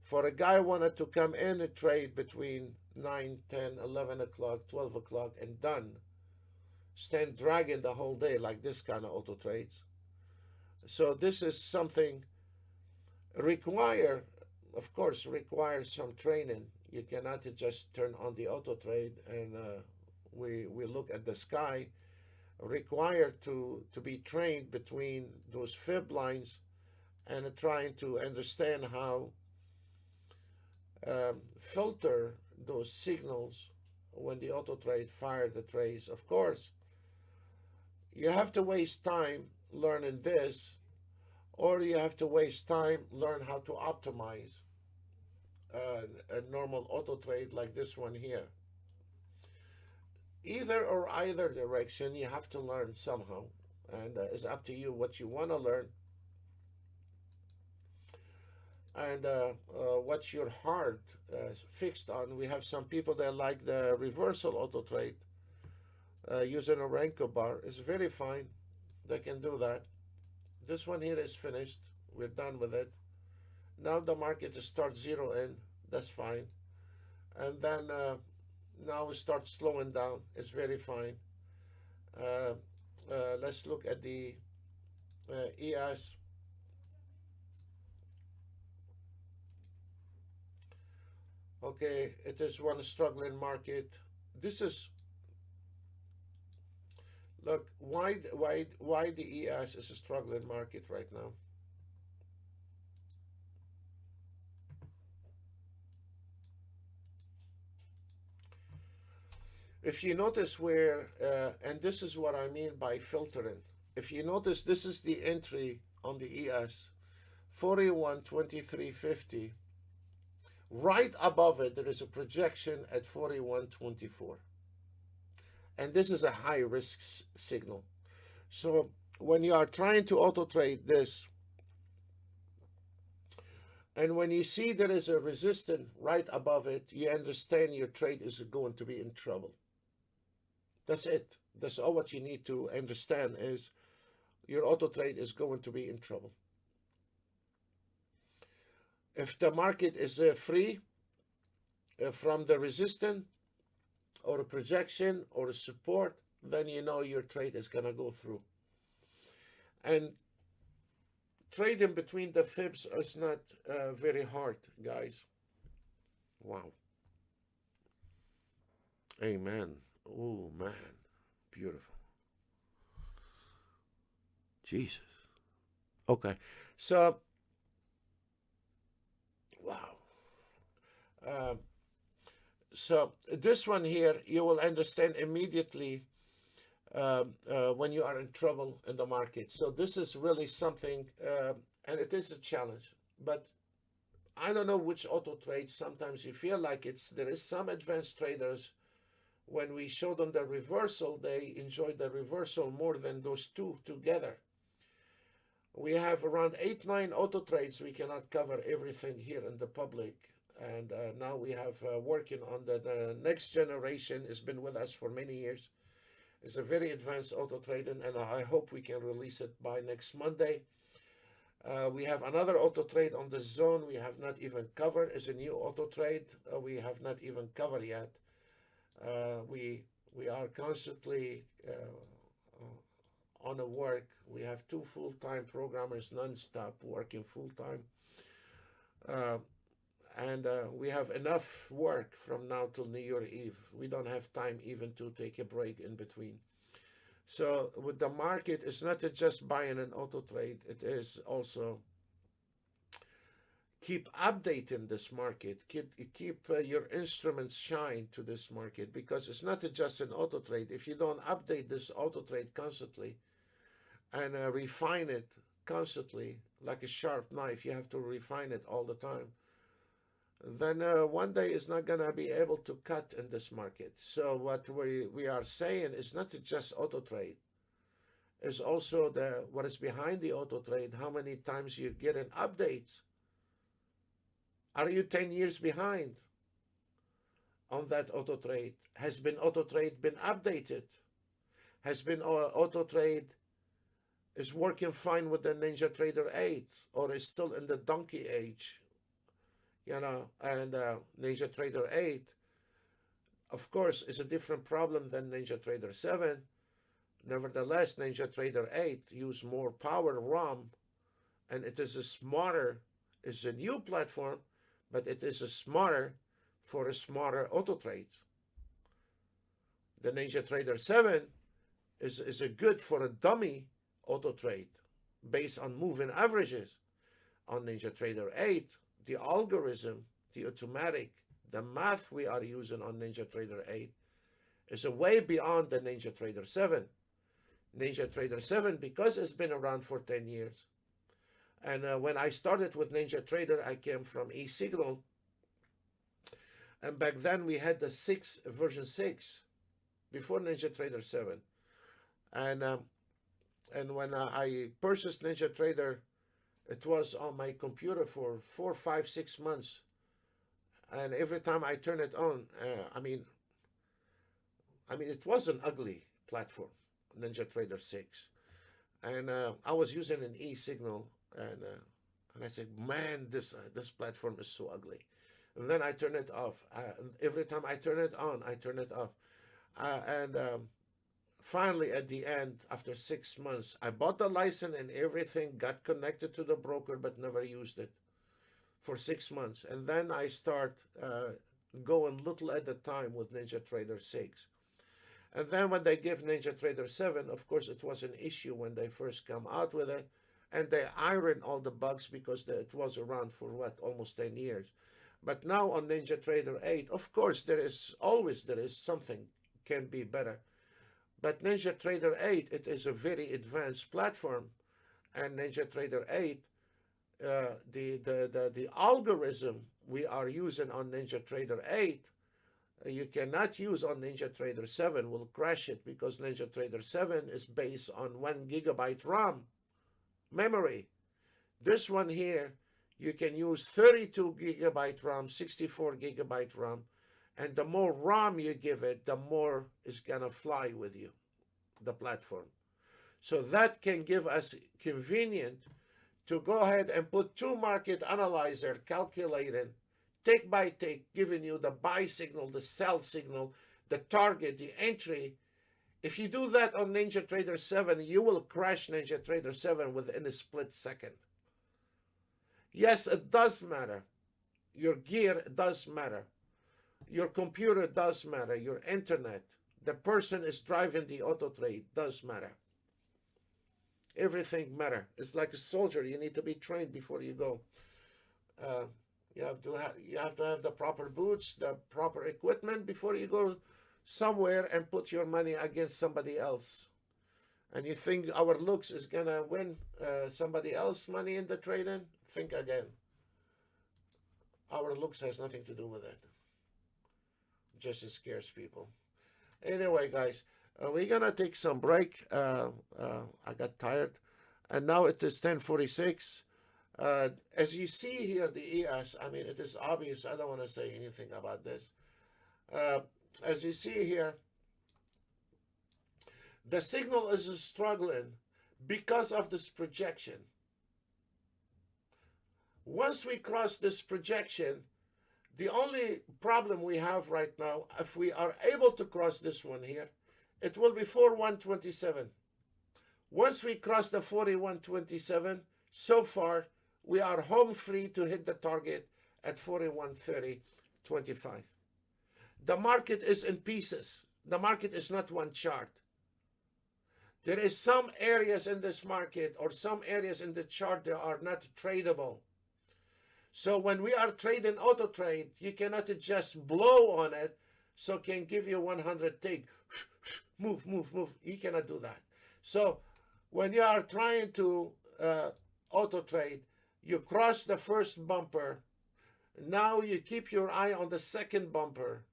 for a guy wanted to come in and trade between 9, 10, 11 o'clock, 12 o'clock, and done. Stand dragging the whole day like this kind of auto trades. So this is something of course, requires some training. You cannot just turn on the auto trade and we look at the sky. Required to be trained between those fib lines and trying to understand how filter those signals when the auto trade fire the trades. Of course, you have to waste time learning this, or you have to waste time learn how to optimize a normal auto trade like this one here. Either direction, you have to learn somehow, and it's up to you what you want to learn and what's your heart fixed on. We have some people that like the reversal auto trade using a Renko bar. It's very fine. They can do that. This one here is finished. We're done with it. Now the market just starts zero in. That's fine. And then now we start slowing down. It's very fine. Let's look at the ES. Okay, it is one struggling market. This is, look, why the ES is a struggling market right now. If you notice where, and this is what I mean by filtering. If you notice, this is the entry on the ES, 41.23.50. Right above it, there is a projection at 41.24. And this is a high risk signal. So when you are trying to auto trade this, and when you see there is a resistance right above it, you understand your trade is going to be in trouble. That's it. That's all what you need to understand is your auto trade is going to be in trouble. If the market is free from the resistance or a projection or a support, then you know your trade is going to go through. And trading between the fibs is not very hard, guys. Wow. Amen. Oh, man. Beautiful. Jesus. Okay. So, wow. So this one here, you will understand immediately when you are in trouble in the market. So this is really something, and it is a challenge. But I don't know which auto trade. Sometimes you feel like there is some advanced traders. When we show them the reversal, they enjoy the reversal more than those two together. We have around 8-9 auto trades. We cannot cover everything here in the public. And now we have working on the next generation. Has been with us for many years. It's a very advanced auto trading, and I hope we can release it by next Monday. We have another auto trade on the zone we have not even covered. It's a new auto trade we have not even covered yet. We are constantly on a work. We have 2 full-time programmers non-stop working full-time. And we have enough work from now till New Year Eve. We don't have time even to take a break in between. So with the market, it's not just buying an auto trade. It is also keep updating this market. Keep your instruments shine to this market, because it's not just an auto trade. If you don't update this auto trade constantly and refine it constantly, like a sharp knife, you have to refine it all the time, then one day it's not going to be able to cut in this market. So what we are saying is not just auto trade. It's also what is behind the auto trade, how many times you get an update. Are you 10 years behind on that auto trade? Has been auto trade been updated? Has been auto trade is working fine with the NinjaTrader 8, or is still in the donkey age? And NinjaTrader 8, of course, is a different problem than NinjaTrader 7. Nevertheless, NinjaTrader 8 use more power RAM, and it is a smarter, it's a new platform, but it is a smarter for a smarter auto trade. The NinjaTrader 7 is a good for a dummy auto trade based on moving averages. On NinjaTrader 8, the algorithm, the automatic, the math we are using on NinjaTrader 8 is a way beyond the NinjaTrader 7. NinjaTrader 7, because it's been around for 10 years, and when I started with NinjaTrader, I came from eSignal, and back then we had the version 6 before NinjaTrader 7, and when I purchased NinjaTrader, it was on my computer for 4, 5, 6 months, and every time I turn it on, I mean, it was an ugly platform, NinjaTrader 6, and I was using an eSignal, and I said, man, this platform is so ugly. And then I turn it off. Every time I turn it on, I turn it off. And finally, at the end, after 6 months, I bought the license and everything, got connected to the broker, but never used it for 6 months. And then I start going little at a time with NinjaTrader 6. And then when they give NinjaTrader 7, of course, it was an issue when they first come out with it. And they ironed all the bugs because it was around for almost 10 years. But now on NinjaTrader 8, of course, there is something can be better. But NinjaTrader 8, it is a very advanced platform, and NinjaTrader 8, the algorithm we are using on NinjaTrader 8, you cannot use on NinjaTrader 7. Will crash it, because NinjaTrader 7 is based on 1 gigabyte RAM memory. This one here, you can use 32 gigabyte RAM, 64 gigabyte RAM, and the more RAM you give it, the more it's gonna fly with you, the platform. So that can give us convenient to go ahead and put 2 market analyzer calculating tick by tick, giving you the buy signal, the sell signal, the target, the entry. If you do that on NinjaTrader 7, you will crash NinjaTrader 7 within a split second. Yes, it does matter. Your gear does matter. Your computer does matter. Your internet. The person is driving the auto trade does matter. Everything matters. It's like a soldier. You need to be trained before you go. You have to have the proper boots, the proper equipment before you go somewhere and put your money against somebody else. And you think our looks is gonna win somebody else's money in the trading? Think again. Our looks has nothing to do with it. Just it scares people. Anyway, guys, we're gonna take some break. I got tired, and now it is 10:46. As you see here, the ES, I mean, it is obvious. I don't want to say anything about this. As you see here, the signal is struggling because of this projection. Once we cross this projection, the only problem we have right now, if we are able to cross this one here, it will be 4127. Once we cross the 4127, so far we are home free to hit the target at 41.30.25. The market is in pieces. The market is not one chart. There is some areas in this market or some areas in the chart that are not tradable. So when we are trading auto trade, you cannot just blow on it so it can give you 100 take. Move, move, move. You cannot do that. So when you are trying to auto trade, you cross the first bumper. Now you keep your eye on the second bumper.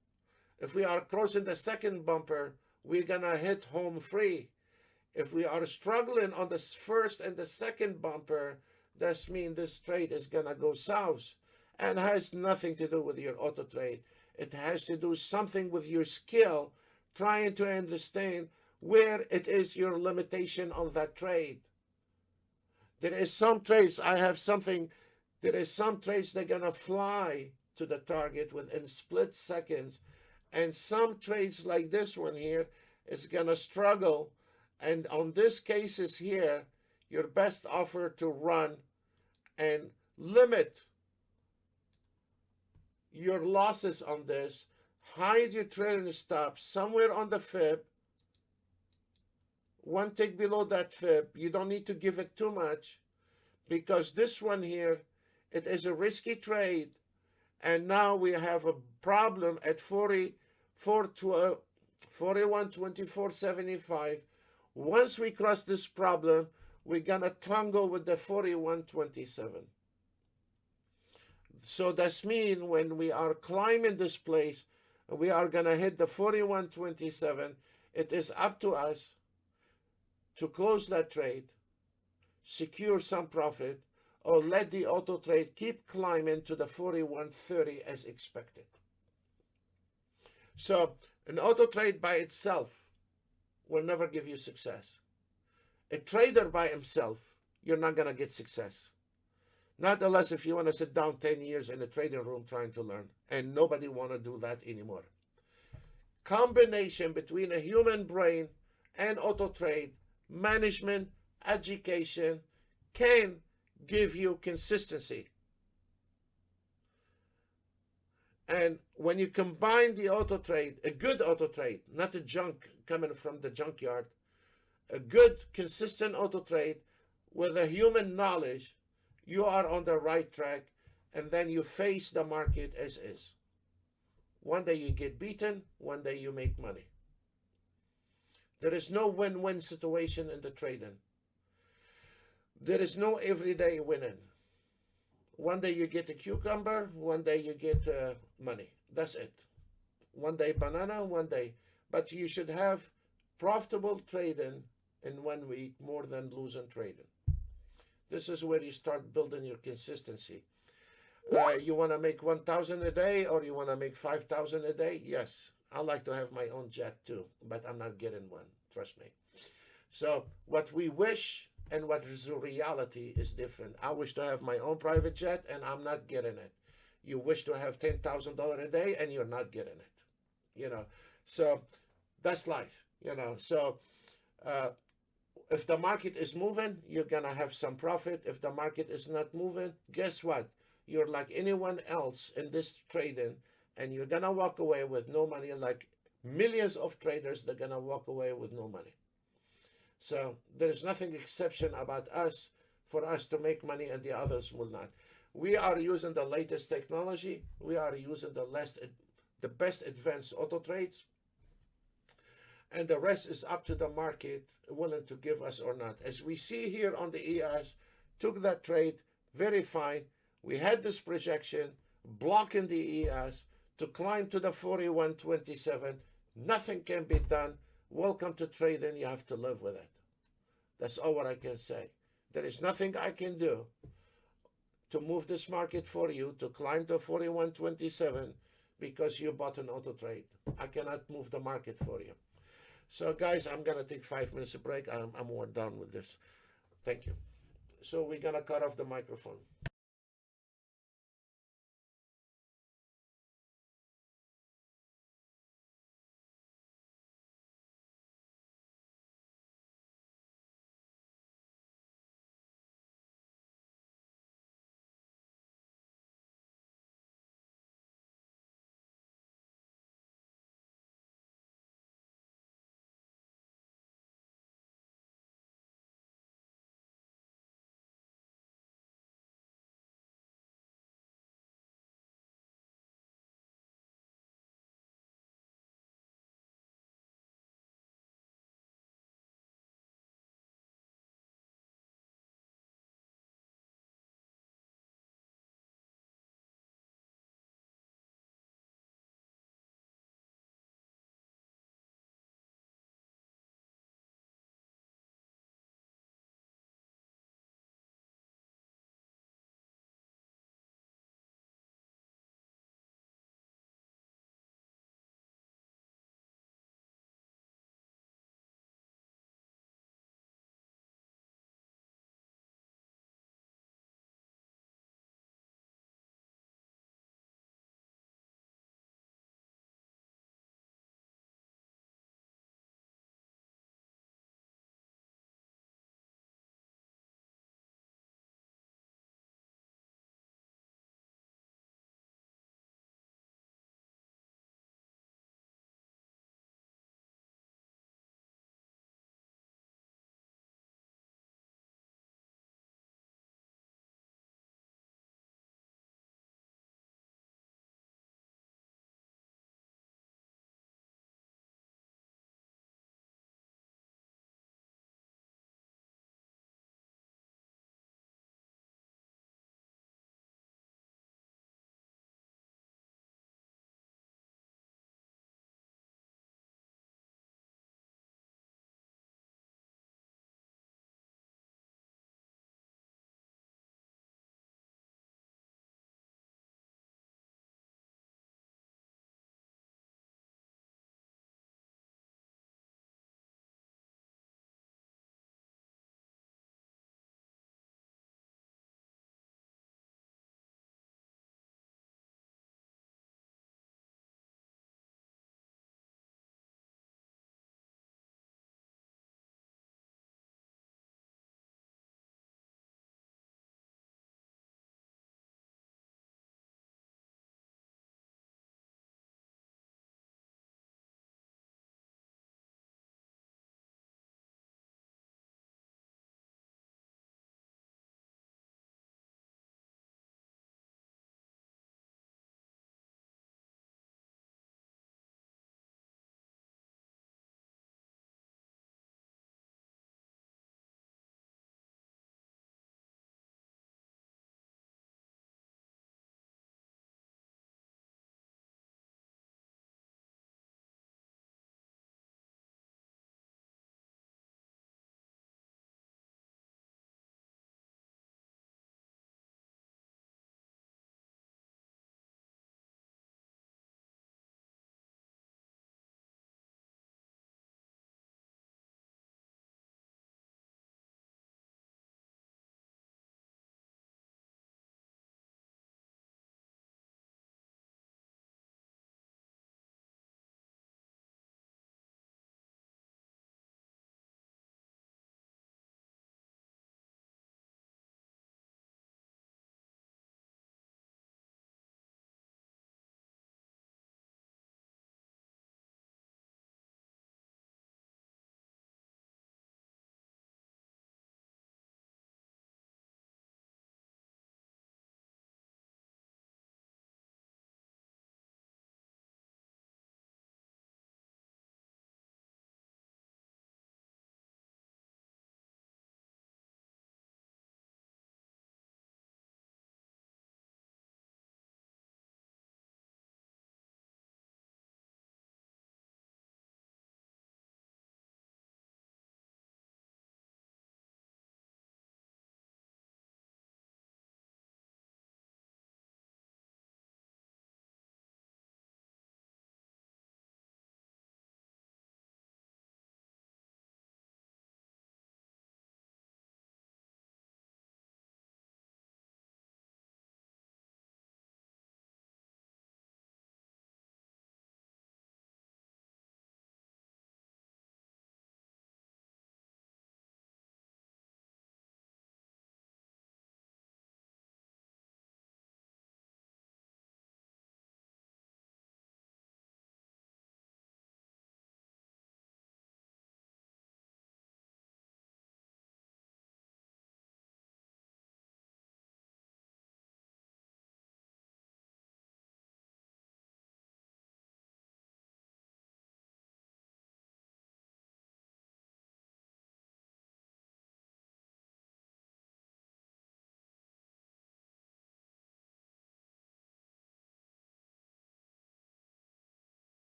If we are crossing the second bumper, we're going to hit home free. If we are struggling on the first and the second bumper, that means this trade is going to go south, and has nothing to do with your auto trade. It has to do something with your skill, trying to understand where it is your limitation on that trade. There is some trades, there is some trades they're going to fly to the target within split seconds, and some trades like this one here is going to struggle. And on this cases here, your best offer to run and limit your losses on this, hide your trailing stop somewhere on the fib, one tick below that fib. You don't need to give it too much, because this one here, it is a risky trade, and now we have a problem at 41.24.75. Once we cross this problem, we're gonna tangle with the 41.27. So that's mean when we are climbing this place, we are gonna hit the 41.27. It is up to us to close that trade, secure some profit, or let the auto trade keep climbing to the 41.30 as expected. So an auto trade by itself will never give you success. A trader by himself, you're not going to get success. Not unless if you want to sit down 10 years in a trading room trying to learn, and nobody want to do that anymore. Combination between a human brain and auto trade, management, education, can give you consistency. And when you combine the auto trade, a good auto trade, not a junk coming from the junkyard, a good, consistent auto trade with a human knowledge, you are on the right track, and then you face the market as is. One day you get beaten, one day you make money. There is no win-win situation in the trading. There is no everyday winning. One day you get a cucumber, one day you get money. That's it. One day banana, one day. But you should have profitable trading in 1 week more than losing trading. This is where you start building your consistency. You want to make 1,000 a day, or you want to make 5,000 a day? Yes, I like to have my own jet too, but I'm not getting one, trust me. So what we wish and what is the reality is different. I wish to have my own private jet, and I'm not getting it. You wish to have $10,000 a day, and you're not getting it. You know, so that's life. You know, so if the market is moving, you're gonna have some profit. If the market is not moving, guess what? You're like anyone else in this trading, and you're gonna walk away with no money. Like millions of traders, they're gonna walk away with no money. So there is nothing exception about us for us to make money and the others will not. We are using the latest technology. We are using the best advanced auto trades. And the rest is up to the market willing to give us or not. As we see here on the ES, took that trade, very fine. We had this projection, blocking the ES to climb to the 41.27. Nothing can be done. Welcome to trading. You have to live with it. That's all what I can say. There is nothing I can do to move this market for you to climb to 41.27 because you bought an auto trade. I cannot move the market for you. So guys, I'm going to take 5 minutes of break. I'm more done with this. Thank you. So we're going to cut off the microphone.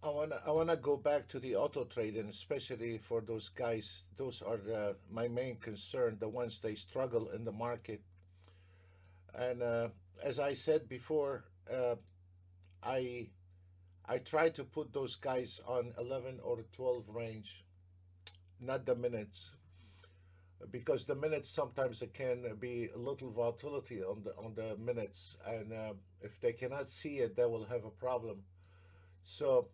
I wanna go back to the auto trading, especially for those guys. Those are my main concern. The ones they struggle in the market, and as I said before, I I try to put those guys on 11 or 12 range, not the minutes, because the minutes sometimes it can be a little volatility on the minutes, and if they cannot see it, they will have a problem. So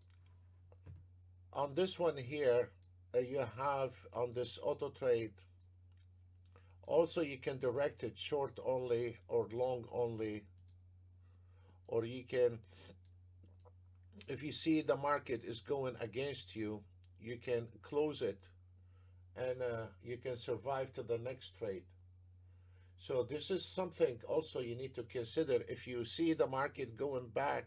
on this one here, you have on this auto trade. Also, you can direct it short only or long only, or you can, if you see the market is going against you, you can close it and you can survive to the next trade. So this is something also you need to consider. If you see the market going back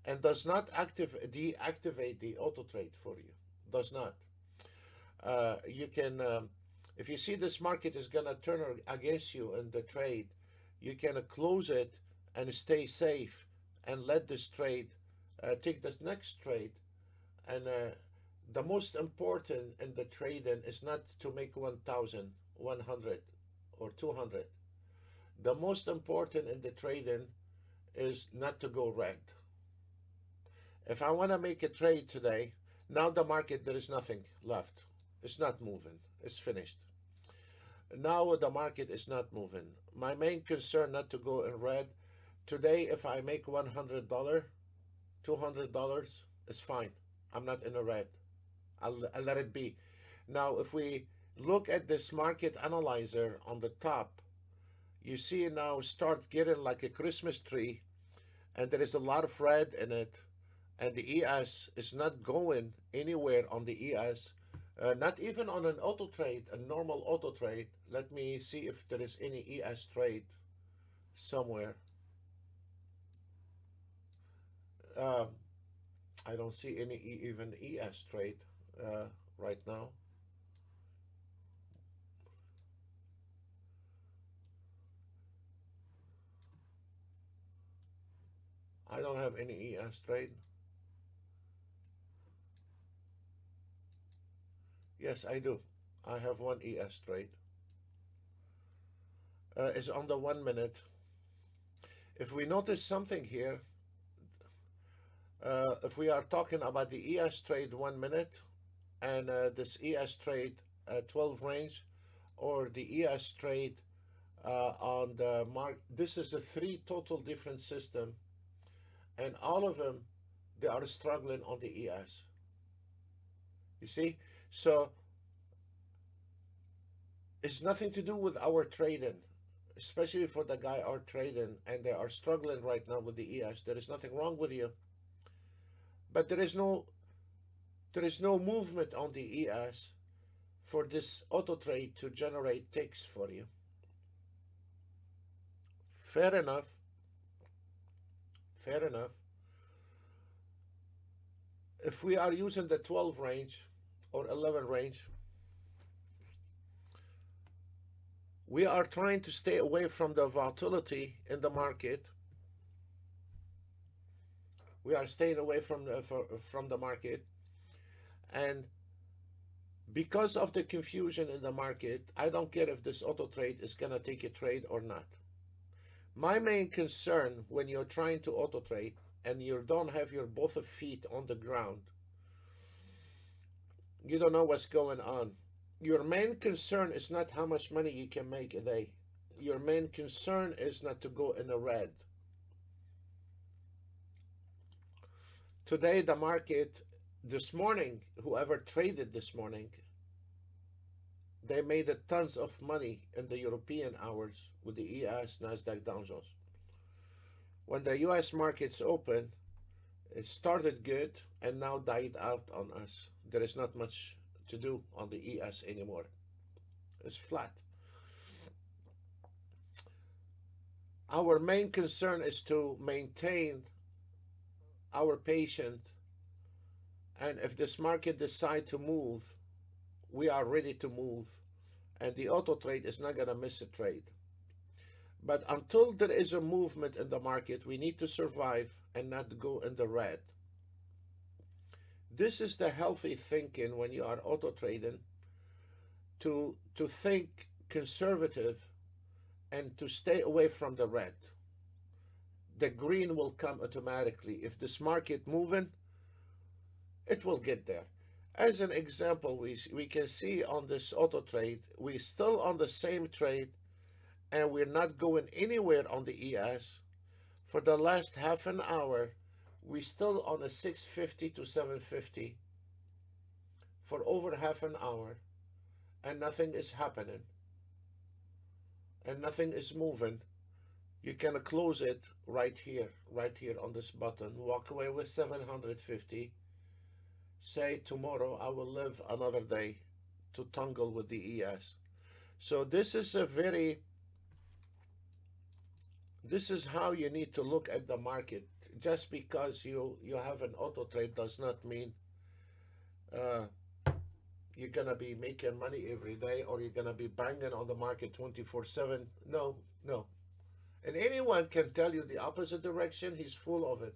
and does not deactivate the auto trade for you, does not. You can, if you see this market is gonna turn against you in the trade, you can close it and stay safe and let this trade take this next trade. And the most important in the trading is not to make 1,000, 100, or 200. The most important in the trading is not to go red. If I want to make a trade today, now the market, there is nothing left. It's not moving. It's finished. Now the market is not moving. My main concern not to go in red. Today, if I make $100, $200, it's fine. I'm not in a red. I'll let it be. Now, if we look at this market analyzer on the top, you see it now start getting like a Christmas tree, and there is a lot of red in it, and the ES is not going anywhere on the ES, not even on an auto trade, a normal auto trade. Let me see if there is any ES trade somewhere. I don't see any even ES trade right now. I don't have any ES trade. Yes, I do. I have one ES trade. It's on the 1 minute. If we notice something here, if we are talking about the ES trade 1 minute and this ES trade 12 range, or the ES trade on the mark, this is a three total different system, and all of them, they are struggling on the ES. You see? So it's nothing to do with our trading, especially for the guy are trading and they are struggling right now with the ES. There is nothing wrong with you, but there is no movement on the ES for this auto trade to generate ticks for you. Fair enough. Fair enough. If we are using the 12 range or 11 range, we are trying to stay away from the volatility in the market. We are staying away from the market, and because of the confusion in the market, I don't care if this auto trade is gonna take a trade or not. My main concern when you're trying to auto trade and you don't have your both feet on the ground, you don't know what's going on. Your main concern is not how much money you can make a day. Your main concern is not to go in the red. Today, the market, this morning, whoever traded this morning, they made tons of money in the European hours with the ES, Nasdaq, Dow Jones. When the US markets open, it started good and now died out on us. There is not much to do on the ES anymore. It's flat. Our main concern is to maintain our patient, and if this market decide to move, we are ready to move, and the auto trade is not going to miss a trade. But until there is a movement in the market, we need to survive and not go in the red. this is the healthy thinking when you are auto trading, to think conservative and to stay away from the red. The green will come automatically. If this market moving, it will get there. As an example, we can see on this auto trade, we're still on the same trade and we're not going anywhere on the ES. For the last half an hour, we're still on a 650 to 750 for over half an hour, and nothing is happening and nothing is moving. You can close it right here on this button, walk away with 750, say tomorrow I will live another day to tangle with the ES. So this is how you need to look at the market. Just because you have an auto trade does not mean you're gonna be making money every day, or you're gonna be banging on the market 24/7. No, no. And anyone can tell you the opposite direction, he's full of it.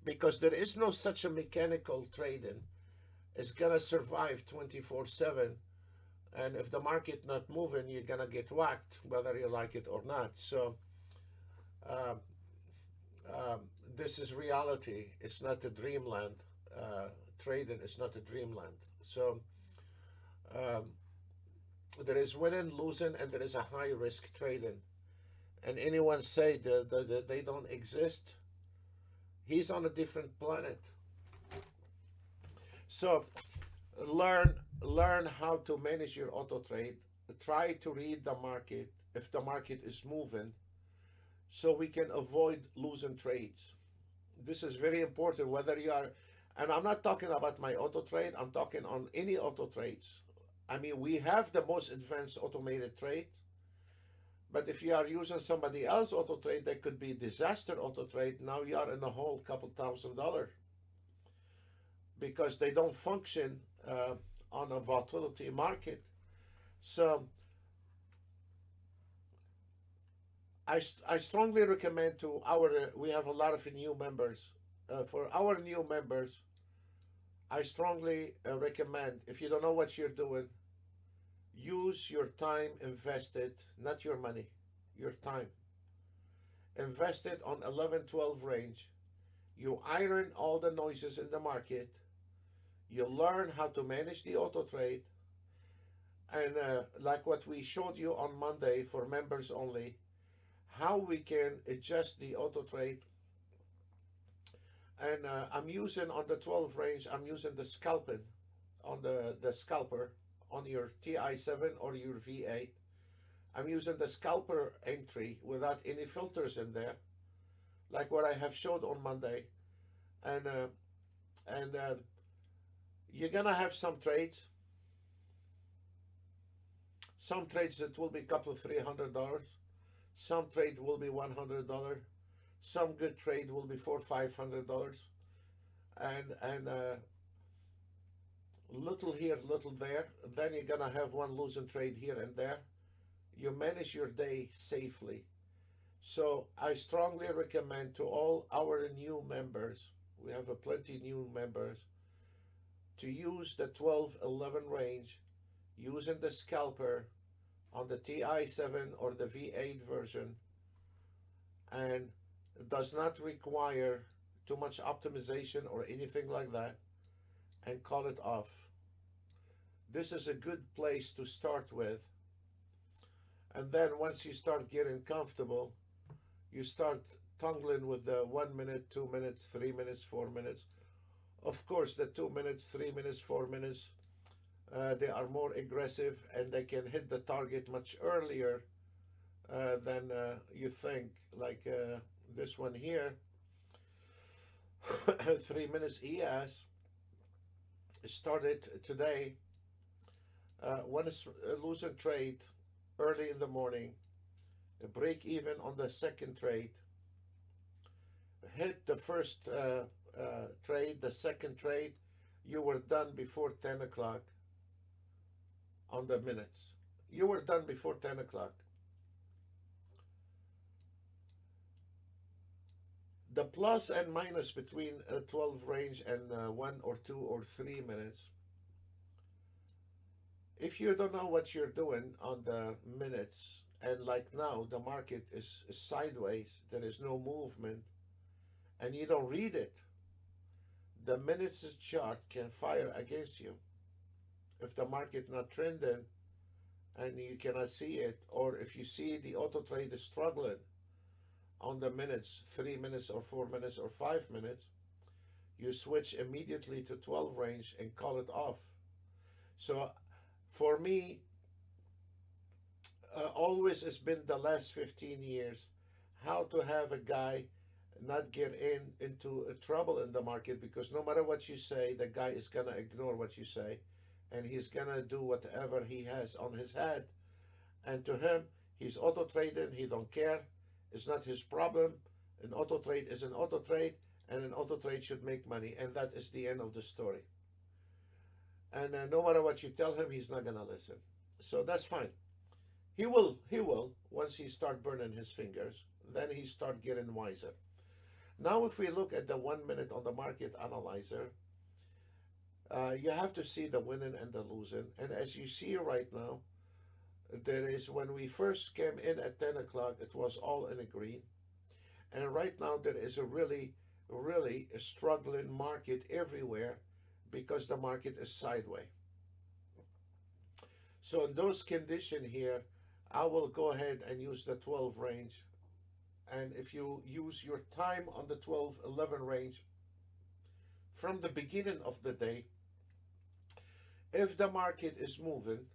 Because there is no such a mechanical trading. It's gonna survive 24/7. And if the market not moving, you're gonna get whacked, whether you like it or not. So um, this is reality. It's not a dreamland. Trading is not a dreamland. So um, there is winning, losing, and there is a high risk trading. And anyone say that they don't exist, he's on a different planet. So learn how to manage your auto trade. Try to read the market if the market is moving, so we can avoid losing trades. This is very important, whether you are, and I'm not talking about my auto trade, I'm talking on any auto trades. I mean, we have the most advanced automated trade, but if you are using somebody else's auto trade, that could be disaster auto trade. Now you are in a hole, couple $1,000, because they don't function on a volatility market. So I strongly recommend to our, we have a lot of new members. For our new members, I strongly recommend, if you don't know what you're doing, use your time invested, not your money, your time. Invest it on 11-12 range. You iron all the noises in the market. You learn how to manage the auto trade. And like what we showed you on Monday for members only, how we can adjust the auto trade. And I'm using on the 12 range, I'm using the scalping on the scalper on your TI7 or your V8. I'm using the scalper entry without any filters in there, like what I have showed on Monday. And you're gonna have some trades that will be a couple of $300. Some trade will be $100. Some good trade will be $400-500. And little here, little there. Then you're gonna have one losing trade here and there. You manage your day safely. So I strongly recommend to all our new members, we have a plenty new members, to use the 12-11 range using the scalper on the TI7 or the V8 version, and it does not require too much optimization or anything like that, and call it off. This is a good place to start with. And then once you start getting comfortable, you start tangling with the 1 minute, 2 minutes, 3 minutes, 4 minutes. Of course, the 2 minutes, 3 minutes, 4 minutes, they are more aggressive and they can hit the target much earlier than you think. Like this one here, 3 minutes ES started today. One is losing trade early in the morning, a break even on the second trade, hit the first trade, the second trade, you were done before 10 o'clock on the minutes. You were done before 10 o'clock. the plus and minus between a 12 range and 1 or 2 or 3 minutes. If you don't know what you're doing on the minutes, and like now the market is sideways, there is no movement, and you don't read it, the minutes chart can fire against you. If the market not trending and you cannot see it, or if you see the auto trade is struggling on the minutes, 3 minutes or 4 minutes or 5 minutes, you switch immediately to 12 range and call it off. So for me, always has been the last 15 years how to have a guy not get into trouble in the market, because no matter what you say, the guy is gonna ignore what you say, and he's gonna do whatever he has on his head. And to him, he's auto trading. He don't care. It's not his problem. An auto trade is an auto trade, and an auto trade should make money, and that is the end of the story. And no matter what you tell him, he's not gonna listen. So that's fine. He will once he start burning his fingers, then he start getting wiser. Now, if we look at the 1 minute on the market analyzer, you have to see the winning and the losing. And as you see right now, there is, when we first came in at 10 o'clock, it was all in a green. And right now there is a really a struggling market everywhere, because the market is sideways. So in those conditions here, I will go ahead and use the 12 range. And if you use your time on the 12-11 range from the beginning of the day, if the market is moving,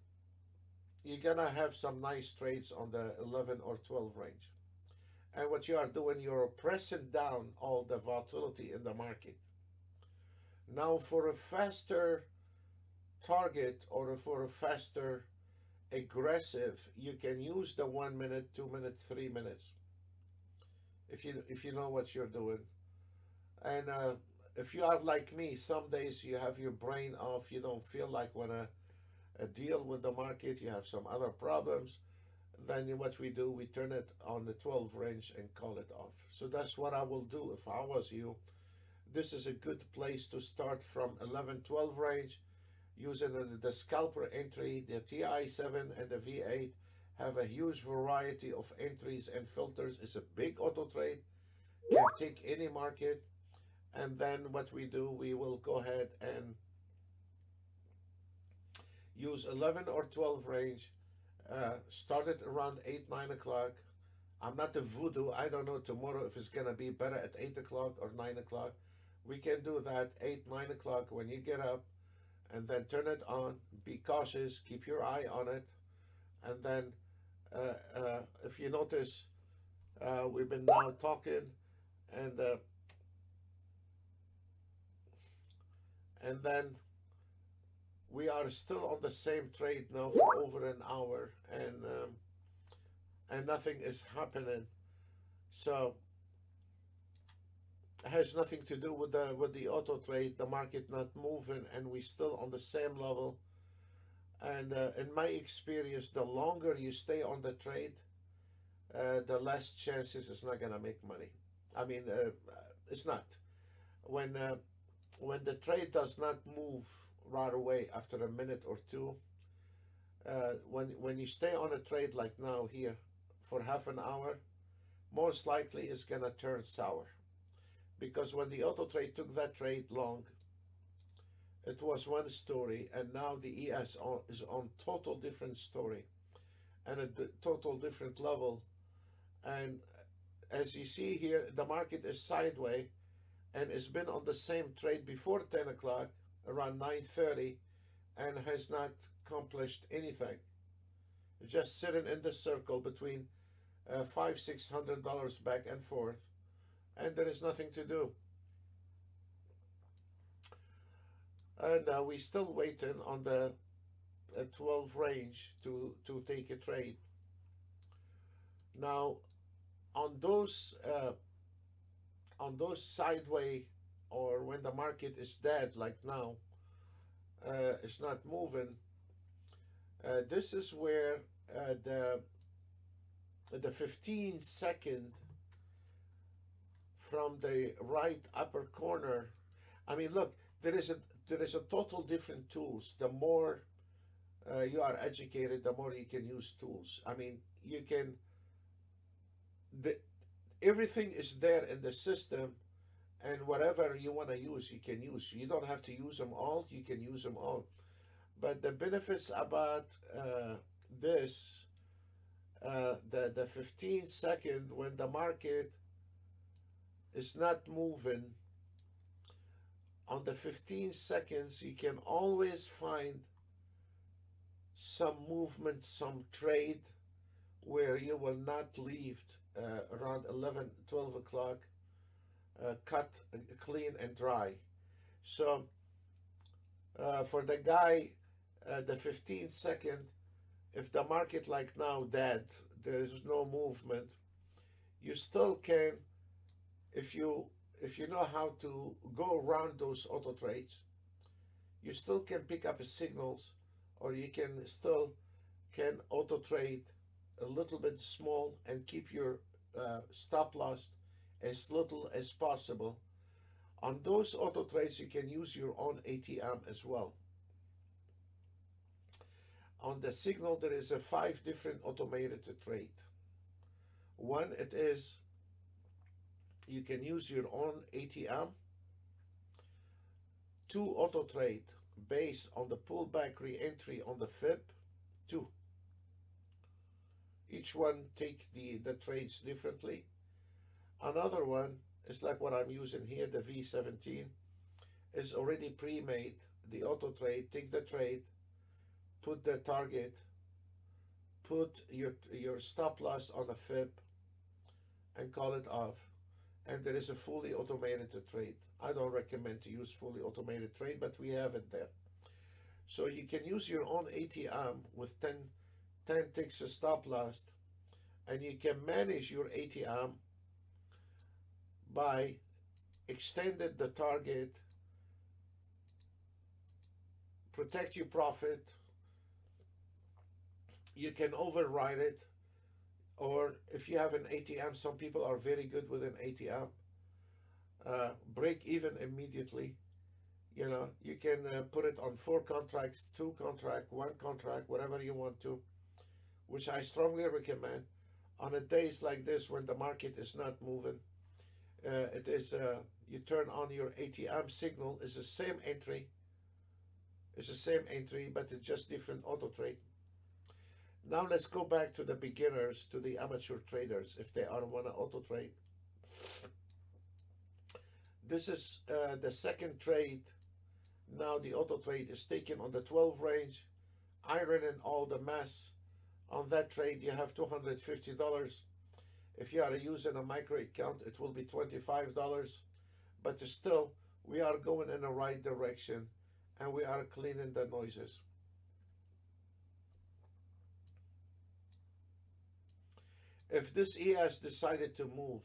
you're gonna have some nice trades on the 11 or 12 range. And what you are doing, you're pressing down all the volatility in the market. Now, for a faster target, or for a faster aggressive, you can use the 1 minute, 2 minute, 3 minutes. If you know what you're doing. And if you are like me, some days you have your brain off, you don't feel like wanna deal with the market, you have some other problems, then what we do, we turn it on the 12 range and call it off. So that's what I will do if I was you. This is a good place to start from 11-12 range, using the scalper entry. The TI7 and the V8 have a huge variety of entries and filters. It's a big auto trade, can take any market. And then what we do, we will go ahead and use 11 or 12 range, started around 8-9 o'clock. I'm not a voodoo. I don't know tomorrow if it's gonna be better at 8 o'clock or 9 o'clock. We can do that 8-9 o'clock when you get up, and then turn it on. Be cautious, keep your eye on it. And then if you notice, we've been now talking, and then we are still on the same trade now for over an hour, and nothing is happening. So it has nothing to do with the auto trade, the market not moving, and we still on the same level. And in my experience, the longer you stay on the trade, the less chances it's not gonna make money. I mean, it's not. When the trade does not move right away after a minute or two, when you stay on a trade like now here for half an hour, most likely it's gonna turn sour. Because when the auto trade took that trade long, it was one story, and now the ES is on total different story and a total different level. And as you see here, the market is sideways, and it's been on the same trade before 10 o'clock, around 9:30, and has not accomplished anything. Just sitting in the circle between $500-600 back and forth, and there is nothing to do. And we're still waiting on the 12 range to take a trade. Now, on those sideways, or when the market is dead like now, it's not moving, this is where the 15-second from the right upper corner. I mean, look, there is a total different tools. The more you are educated, the more you can use tools. I mean, you can the everything is there in the system, and whatever you want to use, you can use. You don't have to use them all. You can use them all. But the benefits about this, the 15 second when the market is not moving, on the 15 seconds you can always find some movement, some trade where you will not leave around 11, 12 o'clock, cut, clean and dry. So for the guy, the 15 second, if the market like now dead, there is no movement, you still can, if you know how to go around those auto trades, you still can pick up signals, or you can still can auto trade a little bit small and keep your stop loss as little as possible. On those auto trades, you can use your own ATM as well. On the signal, there is a 5 different automated trade. One, it is you can use your own ATM. 2, auto trade based on the pullback re-entry on the fib. 2. Each one take the trades differently. Another one is like what I'm using here, the V17, is already pre-made. The auto trade, take the trade, put the target, put your stop loss on a fib, and call it off. And there is a fully automated trade. I don't recommend to use fully automated trade, but we have it there. So you can use your own ATM with 10 ticks of stop loss, and you can manage your ATM by extended the target, protect your profit. You can override it, or if you have an ATM, some people are very good with an ATM. Break even immediately. You know, you can put it on 4 contracts, 2 contract, 1 contract, whatever you want to, which I strongly recommend on a days like this when the market is not moving. It is you turn on your ATM signal. It's the same entry. It's the same entry, but it's just different auto trade. Now let's go back to the beginners, to the amateur traders, if they are want to auto trade. This is the second trade. Now the auto trade is taken on the 12 range, ironing all the mess. On that trade, you have $250. If you are using a micro account, it will be $25. But still, we are going in the right direction, and we are cleaning the noises. If this ES decided to move,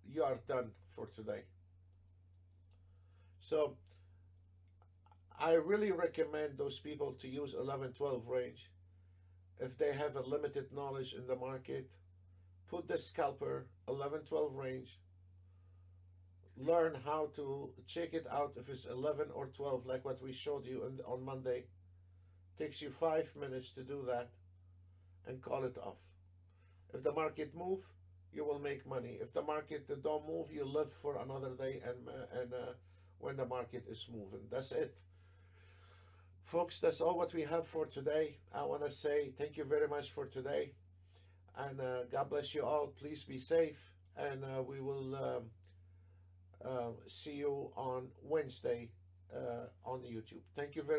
you are done for today. So I really recommend those people to use 11-12 range. If they have a limited knowledge in the market, put the scalper 11-12 range. Learn how to check it out if it's 11 or 12, like what we showed you on Monday. Takes you 5 minutes to do that, and call it off. If the market move, you will make money. If the market don't move, you live for another day, and when the market is moving. That's it. Folks, that's all what we have for today. I want to say thank you very much for today, and God bless you all. Please be safe, and we will see you on Wednesday on YouTube. Thank you very much.